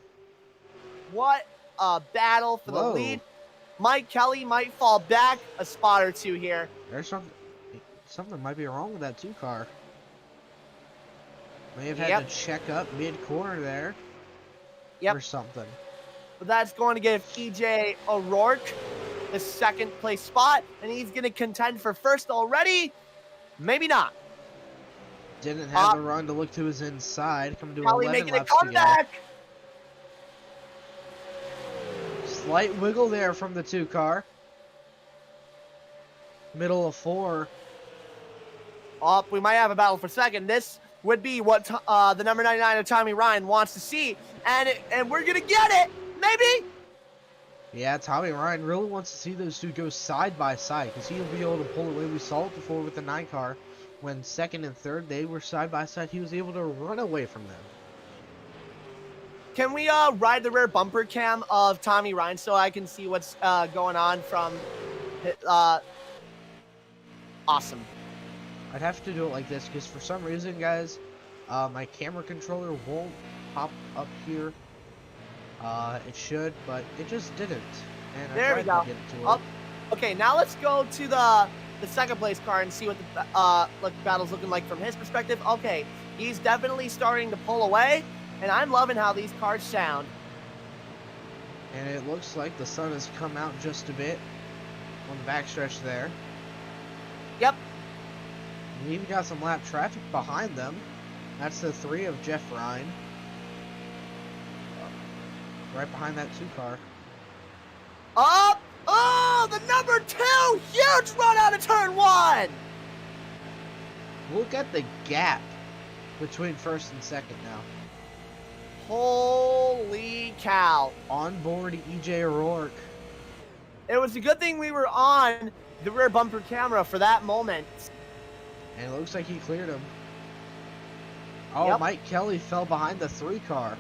What a battle for the lead. Mike Kelly might fall back a spot or two here. There's something might be wrong with that 2 car. May have had to check up mid-corner there. Or something. But that's going to give EJ O'Rourke the 2nd place spot, and he's going to contend for 1st already. Maybe not. Didn't have the run to look to his inside. Coming to Kelly 11 making a laps to comeback. go. Slight wiggle there from the 2 car. Middle of 4. We might have a battle for 2nd. This would be what the number 99 of Tommy Ryan wants to see, and we're going to get it. Maybe. Yeah, Tommy Ryan really wants to see those 2 go side by side because he'll be able to pull away. We saw it before with the 9 car. When 2nd and 3rd, they were side by side, he was able to run away from them. Can we ride the rear bumper cam of Tommy Ryan so I can see what's going on from awesome. I'd have to do it like this because for some reason, guys, my camera controller won't pop up here. It should, but it just didn't. And there we go. To get it to okay, now let's go to the 2nd place car and see what the battle's looking like from his perspective. Okay, he's definitely starting to pull away, and I'm loving how these cars sound. And it looks like the sun has come out just a bit on the backstretch there. Yep. We even got some lap traffic behind them. That's the 3 of Jeff Ryan. Right behind that 2 car. Up! Oh, the number 2! Huge run out of turn 1! Look at the gap between 1st and 2nd now. Holy cow. On board EJ O'Rourke. It was a good thing we were on the rear bumper camera for that moment. And it looks like he cleared him. Oh, Mike Kelly fell behind the 3 car.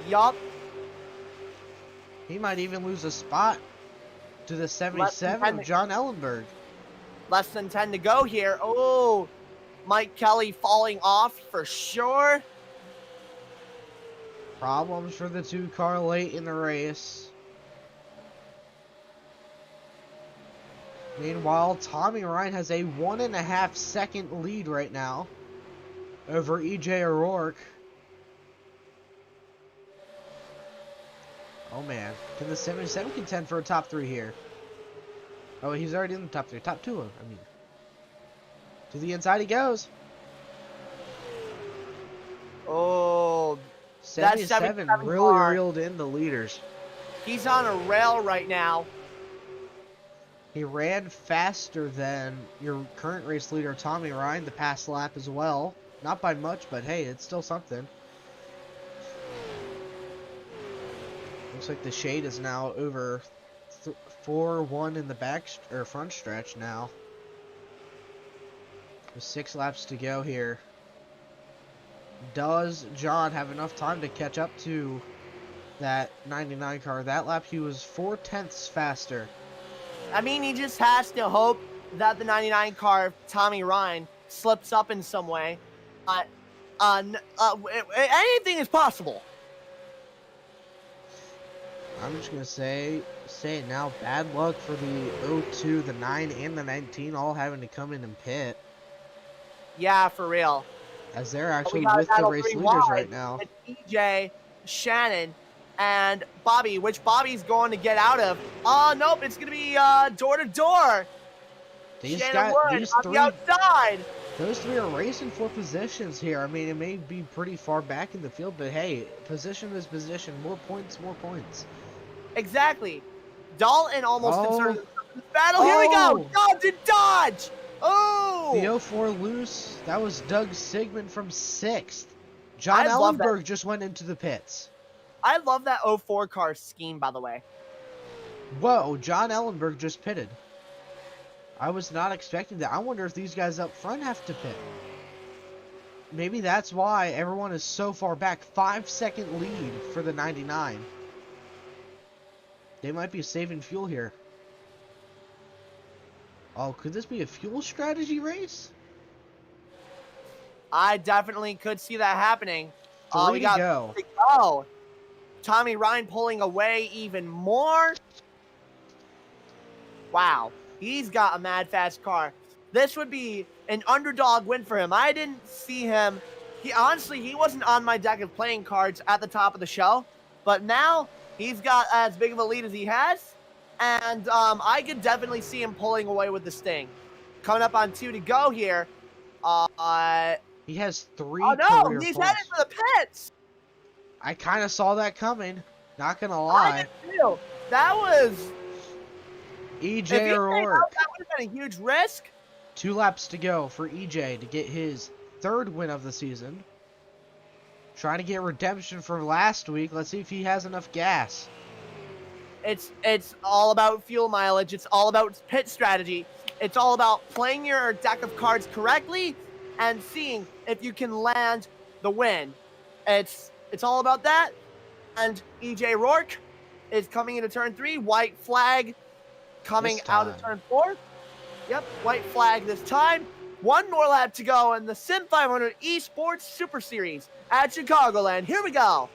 Yup. He might even lose a spot to the 77 of John Ellenberg. Less than 10 to go here. Oh, Mike Kelly falling off for sure. Problems for the 2 car late in the race. Meanwhile, Tommy Ryan has a 1.5 second lead right now over EJ O'Rourke. Oh man, can the 77 contend for a top 3 here? Oh, he's already in the top 3. Top 2, I mean. To the inside he goes. Oh, 77 really reeled in the leaders. He's on a rail right now. He ran faster than your current race leader, Tommy Ryan, the past lap as well. Not by much, but hey, it's still something. Looks like the shade is now over 4-1 in the back or front stretch now. With 6 laps to go here. Does John have enough time to catch up to that 99 car? That lap he was 0.4 faster. I mean, he just has to hope that the 99 car, Tommy Ryan, slips up in some way. Anything is possible. I'm just gonna say it now. Bad luck for the 02, the 9, and the 19 all having to come in and pit, Yeah, for real. as they're We actually got a with the battle race 3 leaders wide. right now. It's EJ, Shannon, and Bobby. Which Bobby's going to get out of? Oh, nope. It's going to be door to door. Shannon Wood These on the three, outside. those three are racing for positions here. I mean, it may be pretty far back in the field, but hey, position is position. More points, more points. Exactly. Dalton almost inserted himself in this battle. Here we go. Oh! Dalton dodge. Oh! The 04 loose. That was Doug Sigmund from 6th. John I love that. Ellenberg just went into the pits. I love that 04 car scheme, by the way. Whoa, John Ellenberg just pitted. I was not expecting that. I wonder if these guys up front have to pit. Maybe that's why everyone is so far back. 5-second lead for the 99. They might be saving fuel here. Oh, could this be a fuel strategy race? I definitely could see that happening. Three We to got go. 3 to go. Tommy Ryan pulling away even more. Wow. He's got a mad fast car. This would be an underdog win for him. I didn't see him. He wasn't on my deck of playing cards at the top of the show. But now he's got as big of a lead as he has. And I could definitely see him pulling away with the Sting. Coming up on 2 to go here. He has 3 Oh no, career he's points. headed for the pits. I kind of saw that coming. Not gonna I lie. did too. That was... EJ If he stayed out, O'Rourke. that would have been a huge risk. 2 laps to go for EJ to get his 3rd win of the season. Trying to get redemption from last week. Let's see if he has enough gas. It's all about fuel mileage. It's all about pit strategy. It's all about playing your deck of cards correctly and seeing if you can land the win. It's all about that. And EJ Rourke is coming into turn 3. White flag coming out of turn 4. Yep, white flag this time. 1 more lap to go in the Sim500 eSports Super Series at Chicagoland. Here we go.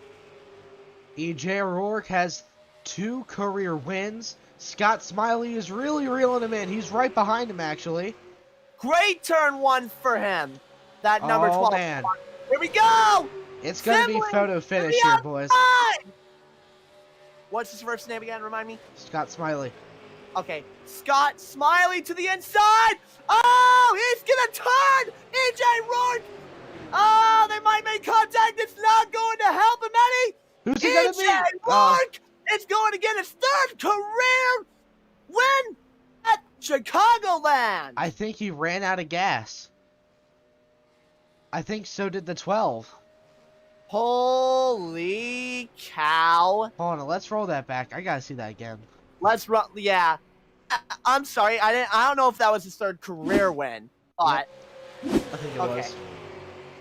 EJ O'Rourke has 2 career wins. Scott Smiley is really reeling him in. He's right behind him, actually. Great turn 1 for him. That number 12. Man. Here we go. It's going to be photo finish here, boys. What's his first name again? Remind me. Scott Smiley. Okay. Scott Smiley to the inside. Oh, he's going to turn. EJ Rourke. Oh, they might make contact. It's not going to help him any. Who's he going to EJ be? Rourke is going to get his 3rd career win at Chicagoland. I think he ran out of gas. I think so did the 12. Holy cow. Hold on, let's roll that back. I gotta see that again. Let's run. Yeah. I'm sorry. I don't know if that was his 3rd career win, but I think it was.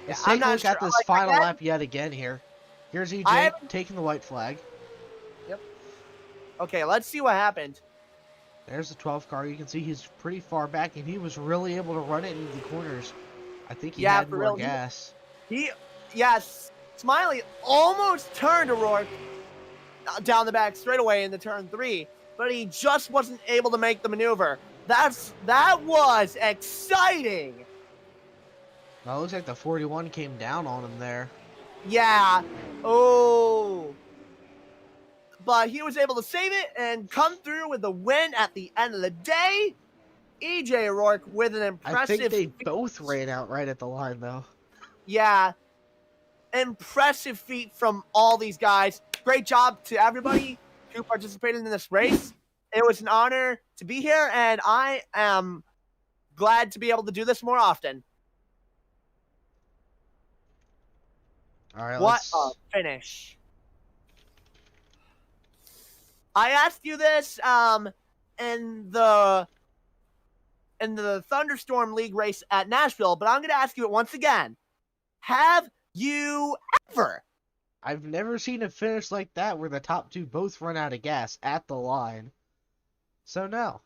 Let's I'm take a not look at sure. this final lap yet again here. Here's EJ taking the white flag. Yep. Okay, let's see what happened. There's the 12 car. You can see he's pretty far back, and he was really able to run it into the corners. I think he had more gas. Yes. Smiley almost turned O'Rourke down the back straight away into turn 3, but he just wasn't able to make the maneuver. That was exciting. Well, it looks like the 41 came down on him there. Yeah. Oh. But he was able to save it and come through with the win at the end of the day. EJ O'Rourke with an impressive... I think they both ran out right at the line, though. Yeah. Impressive feat from all these guys. Great job to everybody who participated in this race. It was an honor to be here, and I am glad to be able to do this more often. All right, what a finish. I asked you this in the Thunderstorm League race at Nashville, but I'm going to ask you it once again. Have you ever? I've never seen a finish like that where the top 2 both run out of gas at the line. So no.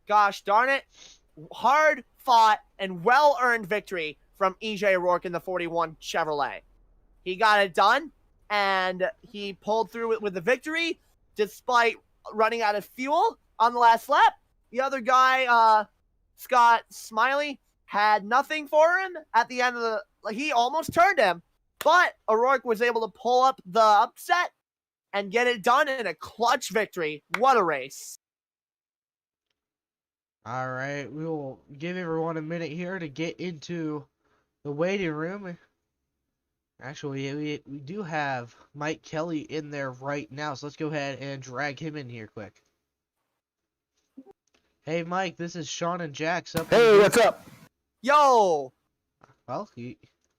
Gosh darn it. Hard fought and well-earned victory from EJ O'Rourke in the 41 Chevrolet. He got it done. and he pulled through it with the victory despite running out of fuel on the last lap. The other guy, Scott Smiley, had nothing for him at the end of the. He almost turned him, but O'Rourke was able to pull up the upset and get it done in a clutch victory. What a race! All right, we will give everyone a minute here to get into the waiting room. Actually, we do have Mike Kelly in there right now, so let's go ahead and drag him in here quick. Hey, Mike, this is Sean and Jax up. Hey, what's up? Yo! Well, you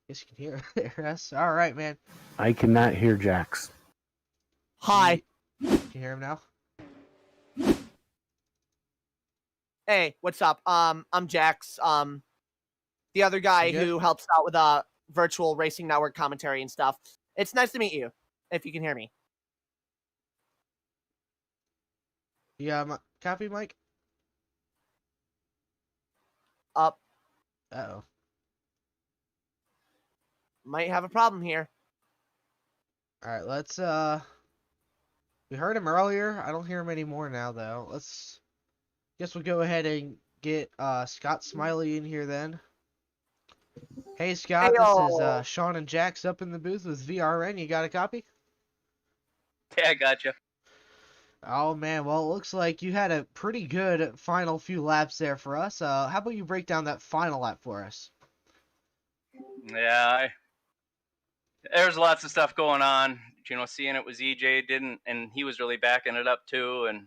guess you can hear us. All right, man. I cannot hear Jax. Hi. Can you hear him now? Hey, what's up? I'm Jax. The other guy who helps out with virtual racing network commentary and stuff. It's nice to meet you, if you can hear me. Yeah, copy, Mike? Up. Uh-oh. Might have a problem here. All right, let's, we heard him earlier. I don't hear him anymore now, though. Guess we'll go ahead and get, Scott Smiley in here then. Hey, Scott, Hey-o. this is, Sean and Jax up in the booth with VRN. You got a copy? Yeah, I gotcha. Oh, man, well, it looks like you had a pretty good final few laps there for us. How about you break down that final lap for us? Yeah, there's lots of stuff going on. Seeing it was EJ didn't, and he was really backing it up too. And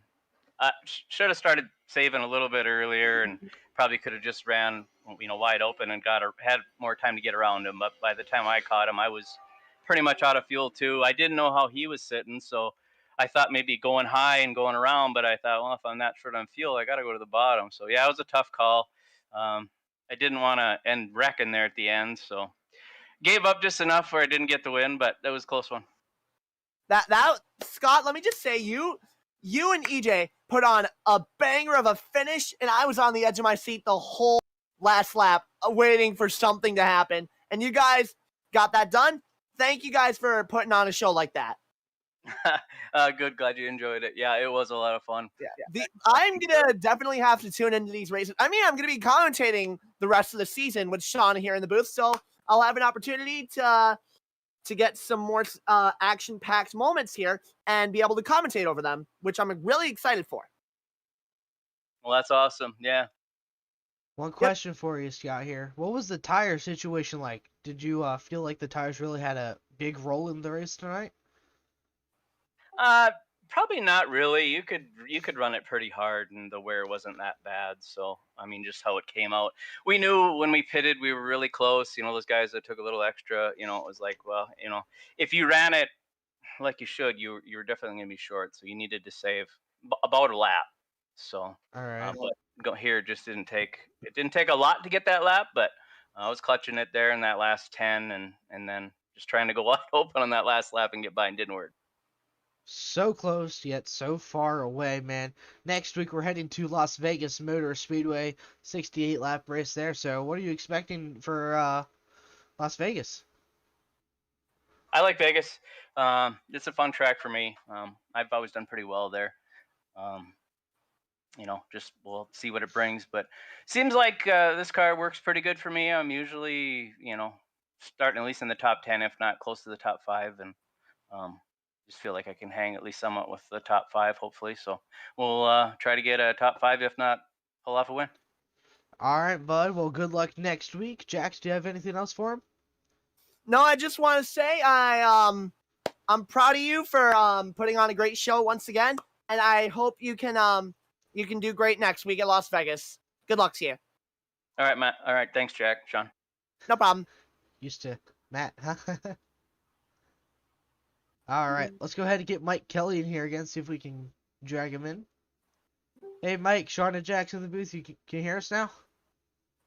I should have started saving a little bit earlier, and probably could have just ran, wide open and had more time to get around him. But by the time I caught him, I was pretty much out of fuel too. I didn't know how he was sitting, so I thought maybe going high and going around. But I thought, well, if I'm that short on fuel, I got to go to the bottom. So yeah, it was a tough call. I didn't want to end wrecking there at the end, so gave up just enough where I didn't get the win, but that was a close one. That Scott, let me just say, you and EJ put on a banger of a finish, and I was on the edge of my seat the whole last lap, waiting for something to happen. And you guys got that done. Thank you guys for putting on a show like that. Good, glad you enjoyed it. Yeah, it was a lot of fun. Yeah. I'm gonna definitely have to tune into these races. I mean, I'm gonna be commentating the rest of the season with Sean here in the booth, so I'll have an opportunity to get some more action-packed moments here and be able to commentate over them, which I'm really excited for. Well, that's awesome. Yeah. One question for you, Scott, here. What was the tire situation like? Did you feel like the tires really had a big role in the race tonight? Probably not really. You could run it pretty hard, and the wear wasn't that bad. So I mean, just how it came out. We knew when we pitted, we were really close. Those guys that took a little extra. It was like, well, if you ran it like you should, you're definitely gonna be short. So you needed to save about a lap. So All right. but here it just didn't take a lot to get that lap, but I was clutching it there in that last 10, and then just trying to go wide open on that last lap and get by, and didn't work. So close, yet so far away, man. Next week, we're heading to Las Vegas Motor Speedway, 68-lap race there. So what are you expecting for Las Vegas? I like Vegas. It's a fun track for me. I've always done pretty well there. Just we'll see what it brings. But seems like this car works pretty good for me. I'm usually, starting at least in the top 10, if not close to the top 5. And just feel like I can hang at least somewhat with the top 5, hopefully. So we'll try to get a top 5, if not pull off a win. All right, bud. Well, good luck next week. Jax, do you have anything else for him? No, I just want to say I'm proud of you for putting on a great show once again, and I hope you can do great next week at Las Vegas. Good luck to you. All right, Matt. All right, thanks, Jack. Sean. No problem. Used to Matt, huh? All right, let's go ahead and get Mike Kelly in here again, see if we can drag him in. Hey, Mike, Sean and Jax in the booth. Can you hear us now?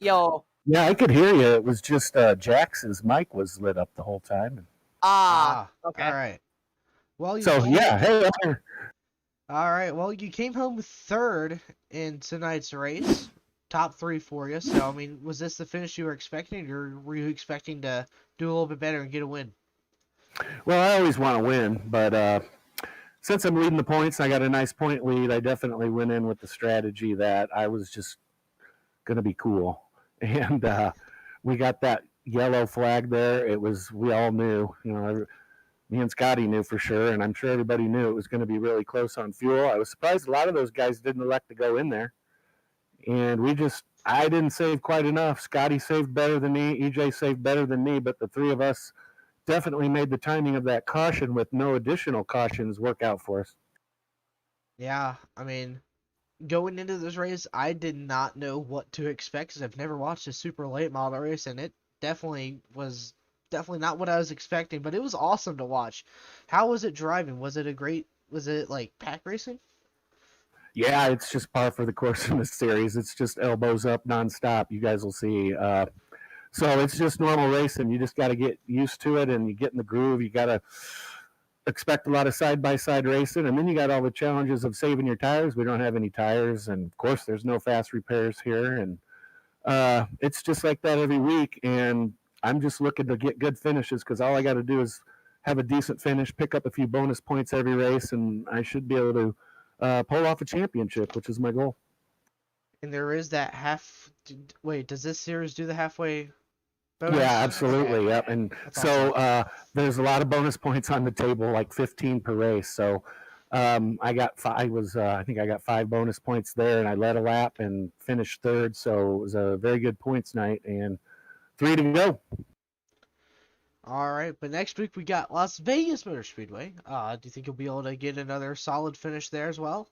Yo. Yeah, I could hear you. It was just Jax's mic was lit up the whole time. Okay. All right. Well, Yeah, hey. All right. Well, you came home third in tonight's race. Top 3 for you. So, I mean, was this the finish you were expecting, or were you expecting to do a little bit better and get a win? Well, I always want to win, but since I'm leading the points, I got a nice point lead. I definitely went in with the strategy that I was just going to be cool, and we got that yellow flag there. We all knew, me and Scotty knew for sure, and I'm sure everybody knew it was going to be really close on fuel. I was surprised a lot of those guys didn't elect to go in there, and I didn't save quite enough. Scotty saved better than me. EJ saved better than me, but the three of us definitely made the timing of that caution with no additional cautions work out for us. Yeah, I mean, going into this race, I did not know what to expect because I've never watched a super late model race, and it was definitely not what I was expecting, but it was awesome to watch. How was it driving? Was it like pack racing? Yeah, it's just par for the course in this series. It's just elbows up nonstop. You guys will see. So it's just normal racing. You just got to get used to it, and you get in the groove. You got to expect a lot of side by side racing, and then you got all the challenges of saving your tires. We don't have any tires, and of course, there's no fast repairs here, and it's just like that every week. And I'm just looking to get good finishes because all I got to do is have a decent finish, pick up a few bonus points every race, and I should be able to pull off a championship, which is my goal. And there is that wait, does this series do the halfway bonus? Yeah, absolutely. Okay. Yep. And That's so awesome. there's a lot of bonus points on the table, like 15 per race. So I got I think I got 5 bonus points there, and I led a lap and finished third. So it was a very good points night, and 3 to go. All right, but next week we got Las Vegas Motor Speedway. Do you think you'll be able to get another solid finish there as well?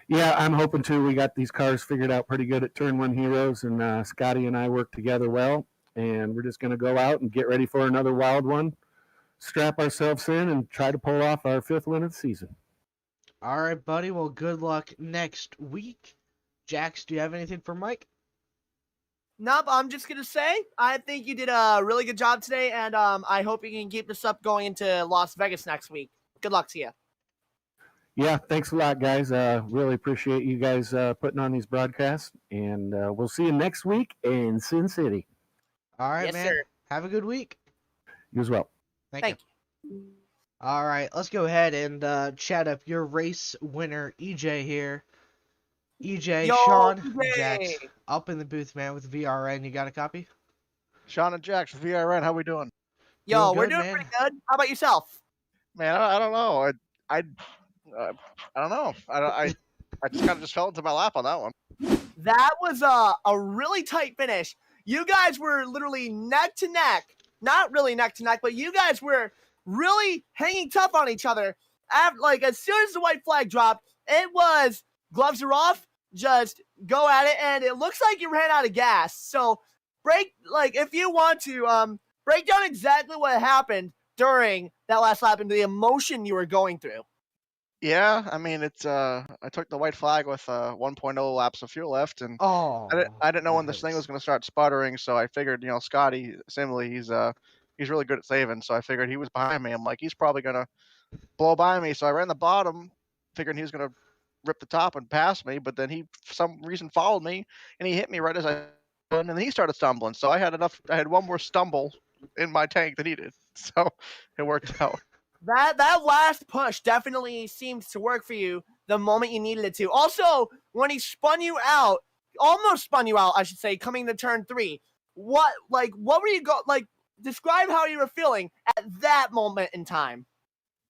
Yeah, I'm hoping to. We got these cars figured out pretty good at Turn 1 Heroes, and Scotty and I work together well. And we're just going to go out and get ready for another wild one, strap ourselves in, and try to pull off our 5th win of the season. All right, buddy. Well, good luck next week. Jax, do you have anything for Mike? Nope, I'm just going to say, I think you did a really good job today, and I hope you can keep this up going into Las Vegas next week. Good luck to you. Yeah, thanks a lot, guys. Really appreciate you guys putting on these broadcasts, and we'll see you next week in Sin City. All right, Yes, man. sir. Have a good week. You as well. Thank you. All right, let's go ahead and chat up your race winner, EJ here. EJ, Yo, Sean, EJ. Jax, up in the booth, man, with VRN. You got a copy? Sean and Jax, VRN, how we doing? Yo, Doing we're good, doing man. pretty good. How about yourself? Man, I don't know. I don't know. I just kind of just fell into my lap on that one. That was a really tight finish. You guys were literally neck to neck. Not really neck to neck, but you guys were really hanging tough on each other. As soon as the white flag dropped, it was gloves are off, just go at it, and it looks like you ran out of gas. So if you want to break down exactly what happened during that last lap and the emotion you were going through. Yeah, I mean it's I took the white flag with 1.0 laps of fuel left, and Oh, I didn't know that when this thing was hurts. going to start sputtering, so I figured, Scotty Simley, he's really good at saving, so I figured he was behind me. I'm like, he's probably going to blow by me, so I ran the bottom, figuring he was going to rip the top and pass me, but then he for some reason followed me and he hit me right as I and then he started stumbling. So I had one more stumble in my tank than he did. So it worked out. That last push definitely seemed to work for you the moment you needed it to. Also, when he almost spun you out, I should say, coming to turn 3. What were you describe how you were feeling at that moment in time.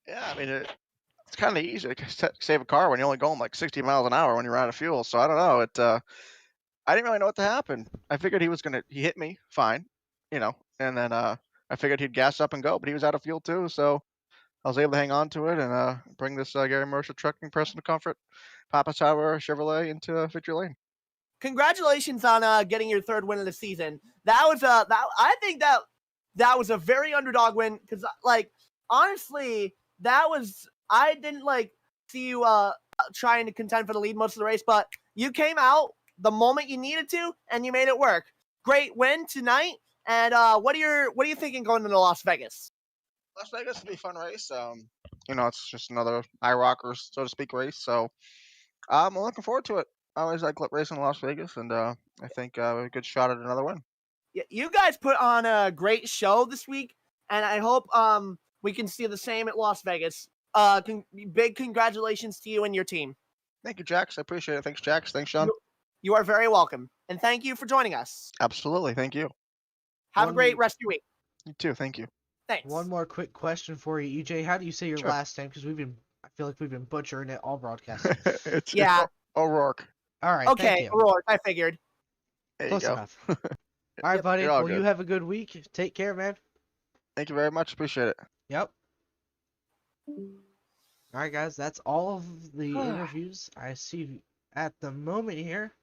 Yeah, I mean it's kind of easy to save a car when you're only going like 60 miles an hour when you're out of fuel. So I don't know. I didn't really know what to happen. I figured he hit me fine, and then I figured he'd gas up and go, but he was out of fuel too. So I was able to hang on to it and bring this Gary Mercer trucking personal comfort Papa Tower Chevrolet into victory lane. Congratulations on getting your 3rd win of the season. I think that was a very underdog win because honestly I didn't see you trying to contend for the lead most of the race, but you came out the moment you needed to and you made it work. Great win tonight. And what are you thinking going into Las Vegas? Las Vegas will be a fun race. It's just another IROCKers, so to speak, race. So I'm looking forward to it. I always like racing in Las Vegas, and I think we have a good shot at another win. You guys put on a great show this week, and I hope we can see the same at Las Vegas. Big congratulations to you and your team. Thank you, Jax. I appreciate it. Thanks, Jax. Thanks, Sean. You are very welcome, and thank you for joining us. Absolutely. Thank you. Have a great rest of your week. You too. Thank you. Thanks. One more quick question for you, EJ. How do you say your Sure. last name? Because I feel like we've been butchering it all broadcast. it's O'Rourke. All right. Thank Okay, you. Rourke, I figured. There Close you go. enough. All right, buddy. You're all Well, you good. have a good week. Take care, man. Thank you very much. Appreciate it. Yep. All right, guys. That's all of the interviews I see at the moment here.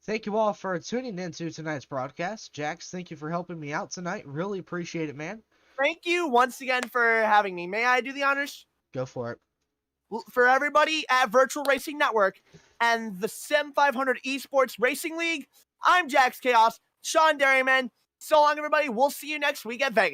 Thank you all for tuning into tonight's broadcast. Jax, thank you for helping me out tonight. Really appreciate it, man. Thank you once again for having me. May I do the honors? Go for it. For everybody at Virtual Racing Network and the Sim500 eSports Racing League, I'm Jax Chaos, Sean Derryman. So long, everybody. We'll see you next week at Vegas.